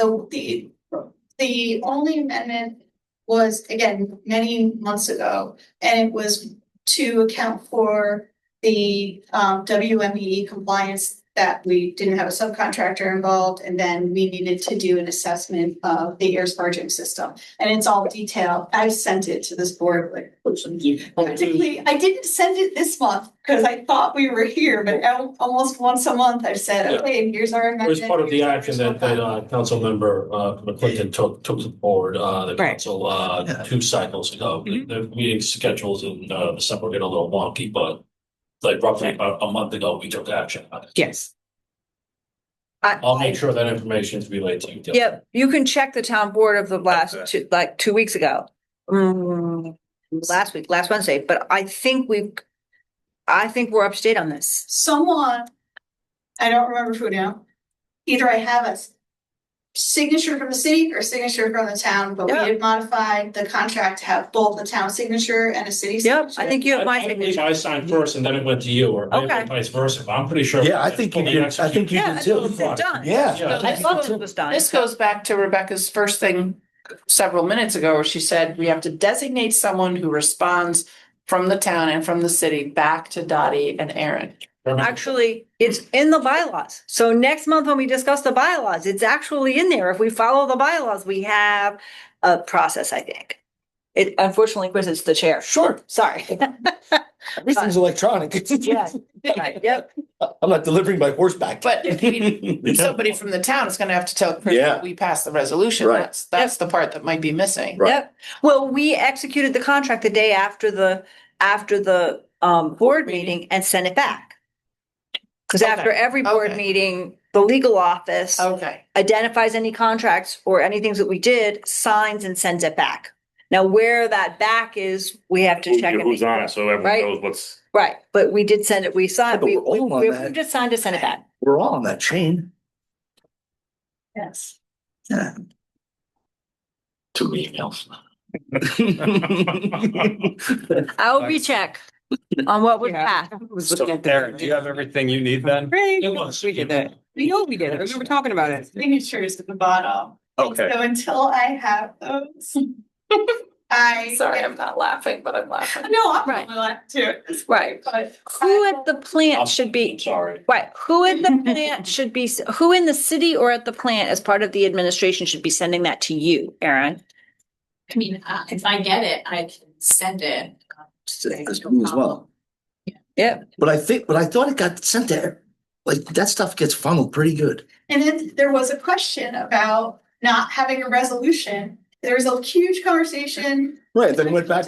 the only amendment was, again, many months ago, and it was to account for the WME compliance, that we didn't have a subcontractor involved, and then we needed to do an assessment of the air sparging system. And it's all detailed. I sent it to this board, like, practically, I didn't send it this month because I thought we were here, but almost once a month I've said, Yeah. okay, here's our. It was part of the amendment, action here's that, our- council member, McClinton took to the board, the Right. council, 2 cycles ago. The meeting schedules in, December get a little wonky, but like roughly about a month ago, we took action on it. Yes. I'll make sure that information is relayed to you. Dylan. Yep, you can check the town board of the last Okay. two, like 2 weeks ago. Last week, last Wednesday, but I think we're up to date on this. Someone, I don't remember who now, either I have a signature from the city or signature from the town, but we Yeah. had modified the contract to have both a town signature and a city Yep, signature. I think you have my I believe signature. I signed first and then it went to you, or maybe Okay. vice versa, but I'm pretty sure. Yeah, I think you did. I think you Yeah, did I too. think it's done. Yeah. Yeah. I thought it was done. This goes back to Rebecca's first thing several minutes ago, where she said we have to designate someone who responds from the town and from the city back to Dottie and Aaron. Actually, it's in the bylaws. So next month when we discuss the bylaws, it's actually in there. If we follow the bylaws, we have a process, I think. It unfortunately, Chris, it's the chair. Sure. Sorry. Everything's electronic. Yeah, right, yep. I'm not delivering by horseback. But if we, somebody from the town is gonna have to tell Chris Yeah. that we passed the resolution. Right. That's the part that might be missing. Right. Yep. Well, we executed the contract the day after the board meeting and sent it back. Because after Okay, every board okay. meeting, the legal office Okay, identifies any contracts or any things that we did, signs and sends it back. Now, where that back is, we have to check. and Who's make on sure. it, so everyone Right. knows what's. Right, but we did send it, we signed, but we we're all on that. approved it, signed it, sent it back. We're all on that chain. Yes. Yeah. 2 emails. I'll recheck on what was passed. So, Aaron, do you have everything you need then? It was. We did that. We know we did. I remember talking about it. Signatures at the bottom. Okay. So until I have those, sorry, I'm not laughing, but I'm laughing. No, I'm Right. really like to. Right. But. Who at the plant should be, Sorry. right, who at the plant should be, who in the city or at the plant as part of the administration should be sending that to you, Aaron? I mean, if I get it, I can send it. That's me as well. Yeah. But I thought it got sent there. Like that stuff gets funneled pretty good. And then there was a question about not having a resolution. There was a huge conversation. Right, then it went back.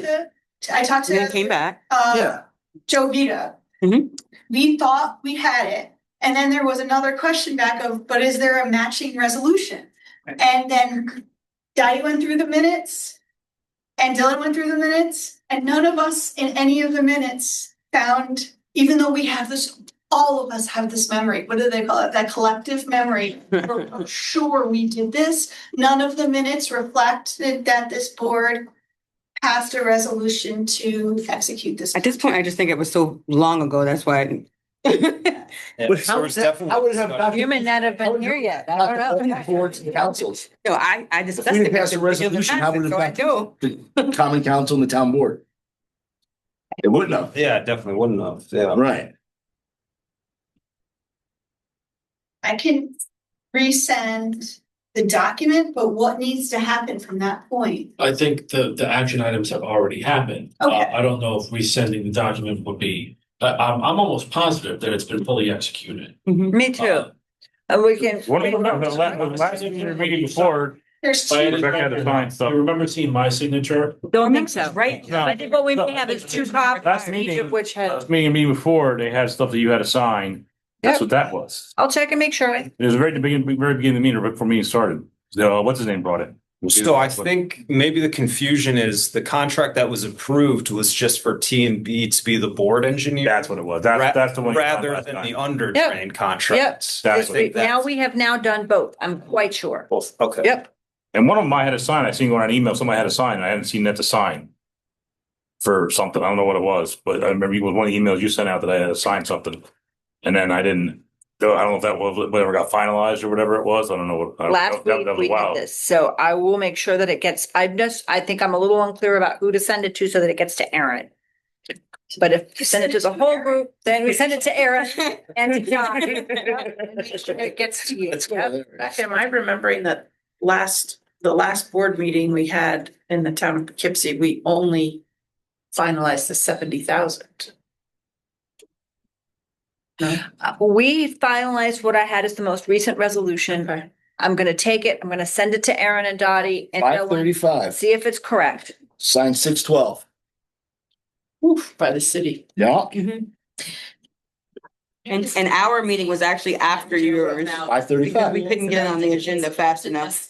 I talked And then it to, came back. Yeah. Joe Vita. Mhm. We thought we had it. And then there was another question back of, but is there a matching resolution? And then Dottie went through the minutes and Dylan went through the minutes, and none of us in any of the minutes found, even though we have this, all of us have this memory. What do they call it? That collective memory. We're sure we did this. None of the minutes reflected that this board passed a resolution to execute this. At this point, I just think it was so long ago. That's why. But how would it have? You may not have been here yet, I don't know. Boards and councils. No, I discussed we it. didn't pass a with the resolution, how would it so I affect- do. The common council and the town board. It wouldn't have. Yeah, definitely wouldn't have. Yeah. Right. I can resend the document, but what needs to happen from that point? I think the action items have already happened. Okay. I don't know if resending the document would be, I'm almost positive that it's been fully executed. Me too. And we can. What about the last meeting before, There's But I two. Rebecca had to sign stuff. You remember seeing my signature? Don't think so. Right. No. I think what we may have is two Last copies, each meeting- of which has, last meeting before, they had stuff that you had to sign. That's Yep. what that was. I'll check and make sure. It was very beginning of the meeting, right before meeting started. What's his name brought it? So I think maybe the confusion is the contract that was approved was just for T&B to be the board engineer. That's what it was. That's the one. you found Rather last than time. the underdrain contracts. Yep. I That's think Now that's we have now done both, I'm quite sure. both. Okay. Yep. And one of them I had to sign. I seen on an email, somebody had to sign. I hadn't seen that to sign. For something. I don't know what it was, but I remember it was one of the emails you sent out that I had to sign something. And then I didn't, I don't know if that was, whatever got finalized or whatever it was. I don't know what. Last that week was a we while. did this, so I will make sure that it gets, I think I'm a little unclear about who to send it to so that it gets to Aaron. But if you send it to the whole group, then we send it to Aaron and to John. It gets to you. That's Yep. cool. Actually, am I remembering that the last board meeting we had in the town of Poughkeepsie, we only finalized the 70,000? No? We finalized what I had as the most recent resolution. Okay. I'm gonna take it, I'm gonna send it to Aaron and Dottie and they'll 535, see if it's correct. signed 6/12. Oof, by the city. Yeah, And our meeting was actually after yours because 535. we couldn't get it on the agenda fast enough.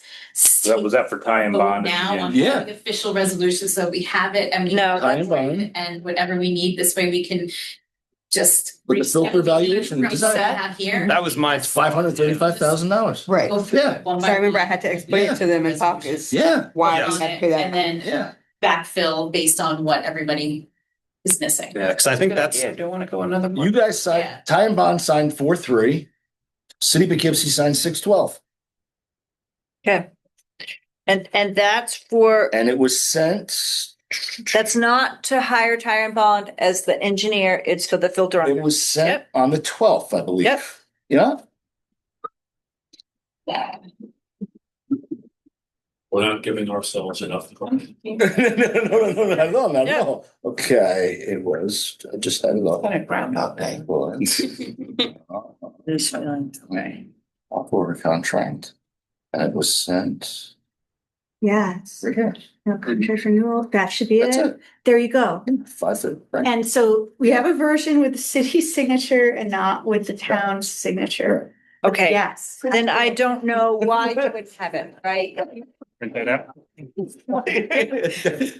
Was that for tie and Vote bond? now on Yeah. the official resolution, so we have it and we. No. Tie and bond. And whatever we need, this way we can just. With the filter valuation and design. Have here. That was my. It's $535,000. Right. Go through Yeah. it one So by I remember I one. had to explain it to them in pockets. Yeah, Why Yes. we had to pay And that. then yeah. backfill based on what everybody is missing. Yeah, because I think that's, Yeah, don't wanna go another You month. guys signed, Yeah. Ty and Bond signed 4/3. City of Poughkeepsie signed 6/12. Okay. And that's for, And it was sent, that's not to hire Tire and Bond as the engineer, it's for the filter. it was sent on the 12th, I believe. Yep. Yeah? We're not giving ourselves enough. No, not at all, not at all. Okay, it was, I just had it up. Kind of Groundhog Day. This feeling, okay. For a contract. And it was sent. Yes, Right here. no contract renewal, that should be That's it. it. There you go. 5/3, right? And so we have a version with the city's signature and not with the town's signature. Okay, Yes. then I don't know why you would have it, right? Print that out?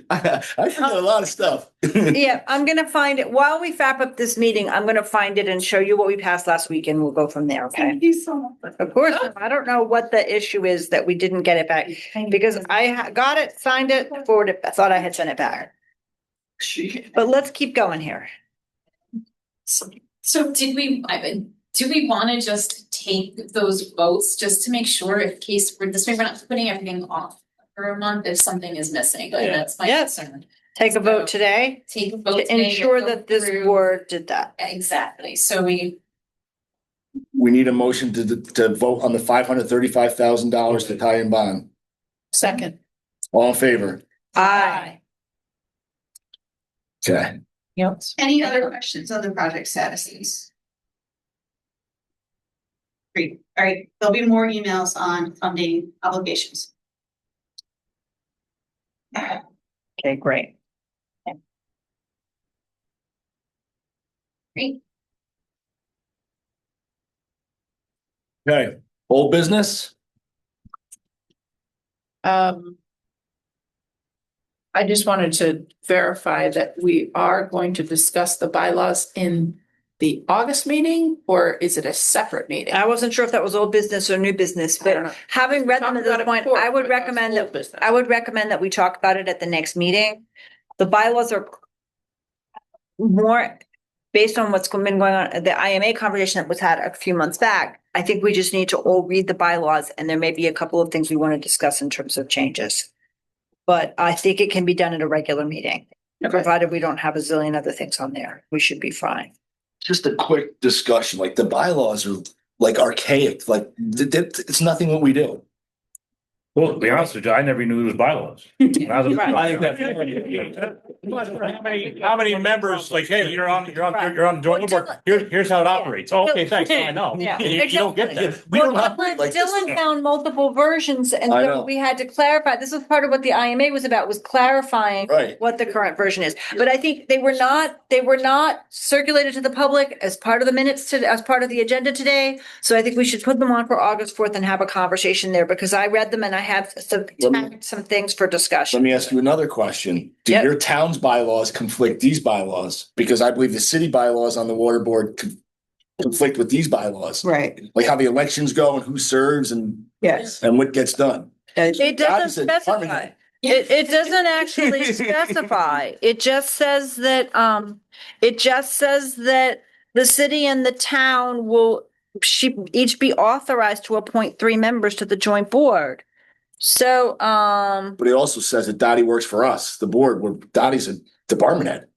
I forget a lot of stuff. Yeah, I'm gonna find it, while we wrap up this meeting, I'm gonna find it and show you what we passed last week and we'll go from there, okay? Thank you so much. Of course, I don't know what the issue is that we didn't get it back, because I got it, signed it, forwarded, I thought I had sent it back. But let's keep going here. So did we, do we wanna just take those votes just to make sure in case we're, this way we're not putting everything off for a month if something is missing, but that's my Yes. concern. Take a vote today Take a vote to today, ensure go that this through- board did that. Exactly, so we, We need a motion to vote on the $535,000 to Ty and Bond. Second. All in favor? Aye. Okay. Yep. Any other questions on the project statuses? Great, all right, there'll be more emails on funding obligations. Okay, great. great. Okay, old business? I just wanted to verify that we are going to discuss the bylaws in the August meeting, or is it a separate meeting? I wasn't sure if that was old business or new business, I don't but know. having read them Talked at this about it point, before, I would but that's recommend old that, business. I would recommend that we talk about it at the next meeting. The bylaws are more based on what's been going on, the IMA conversation that was had a few months back. I think we just need to all read the bylaws and there may be a couple of things we want to discuss in terms of changes. But I think it can be done at a regular meeting, provided we don't have a zillion other things on there. We should be fine. Just a quick discussion, like the bylaws are like archaic, like it's nothing what we do. Well, to be honest with you, I never knew there was bylaws. When I was a- Right. I think how many members, like, hey, you're on the joint board, here's how it operates. Oh, okay, thanks, I know. Yeah. You don't get that. We don't Well, operate like this. Dylan found multiple versions and I so know. we had to clarify, this was part of what the IMA was about, was clarifying Right. what the current version is. But I think they were not circulated to the public as part of the minutes as part of the agenda today. So I think we should put them on for August 4th and have a conversation there because I read them and I have some things for Let discussion. me ask you another question. Do Yep. your town's bylaws conflict these bylaws? Because I believe the city bylaws on the water board conflict with these bylaws. Right, Like how the elections go and who serves and yes. what gets done. It doesn't Opposite specify. department. It doesn't actually specify. It just says that, the city and the town will each be authorized to appoint 3 members to the joint board. So, But it also says that Dottie works for us, the board, where Dottie's a department head.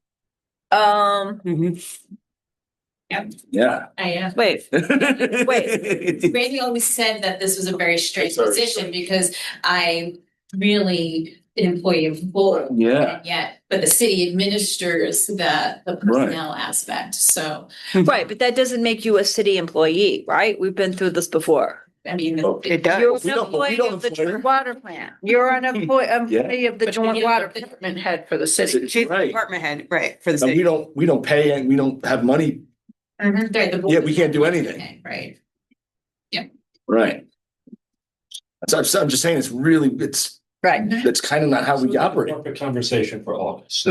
Yeah. I am. Wait, Randy always said that this was a very strange Sorry. position because I'm really an employee of both. Yeah. And yet, but the city administers the personnel aspect, so, right, but that doesn't make you a city employee, right? We've been through this before. I mean. It does. You're We an don't- we employee don't of the employ her. joint water plant. You're an employee of the joint water. plant. Department head for the city. She's the Right. department head, right, for the And city. we don't pay and we don't have money. Right, the board- Yeah, we can't do anything. Right. Right. I'm just saying, it's Right. that's kind of not how we operate. Perfect conversation for August.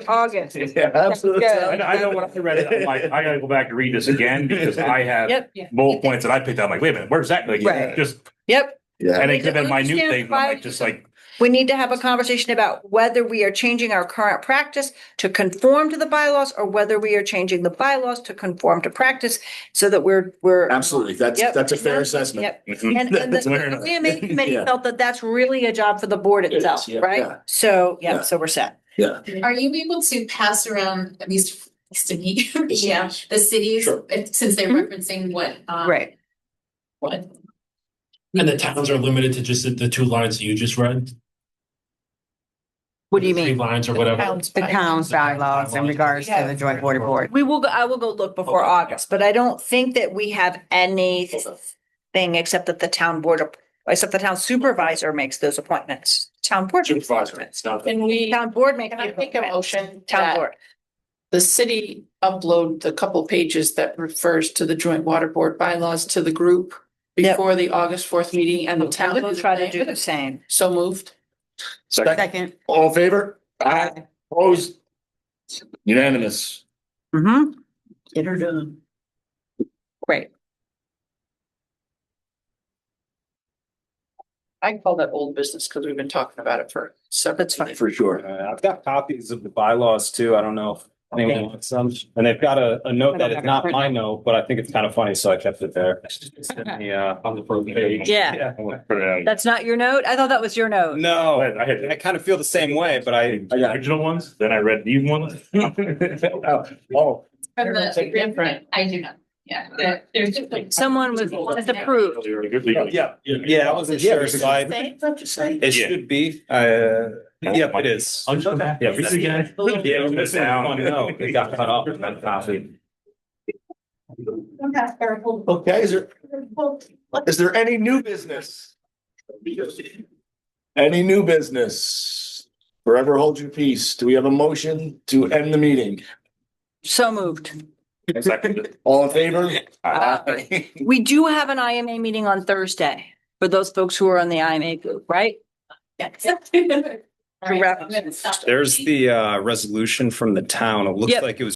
August. Yeah, absolutely. I know when I read it, I'm like, I gotta go back and read this again because I have Yep. bullet points that I picked out. I'm like, wait a minute, where's that? Like, Right. just, Yep. Yeah. and it could have been minute Understand things. I'm why- like, just like, We need to have a conversation about whether we are changing our current practice to conform to the bylaws or whether we are changing the bylaws to conform to practice so that we're. Absolutely. That's Yep. a fair assessment. Yep. mhm. And the CMA committee Yeah. felt that that's really a job for the board It is, itself, yeah, right? yeah. So, Yeah. so we're set. Yeah. Are you able to pass around, at least to me, the cities, Sure. since they're Mhm. referencing what, Right. what? And the towns are limited to just the two lines that you just read? What do you 3 mean? lines or whatever? The town's bylaws in regards to the joint water board. I will go look before August, but I don't think that we have anything except that the town supervisor makes those appointments. Town board. makes those appointments. Can we, Town board makes. can I the make a appointments. motion Town that board. the city upload the couple pages that refers to the joint water board bylaws to the group Yep. before the August 4th meeting and the town? We'll try to do the same. So moved. Second. All in favor? Aye. Opposed? Unanimous. Mm-hmm. Get her done. Great. I call that old business because we've been talking about it for several. That's fine. For sure. I've got copies of the bylaws too. I don't know if anyone wants some. And they've got a note that is not my note, but I think it's kind of funny, so I kept it there. On the front page. Yeah. Put it out. That's not your note? I thought that was your note. No, I had I kind of feel the same way, but I the original ones, then I read these ones. Oh, From the, I do not, yeah, there's different. Someone was approved. yeah, I wasn't sure, so I, it should be, yeah, it is. Yeah, read it again. Yeah, it was down, no, it got cut off in that copy. okay. Is there any new business? Any new business? Forever hold your peace. Do we have a motion to end the meeting? So moved. Second. All in favor? We do have an IMA meeting on Thursday for those folks who are on the IMA group, right? All right, I'm gonna stop. There's the resolution from the town. It looks Yep. like it was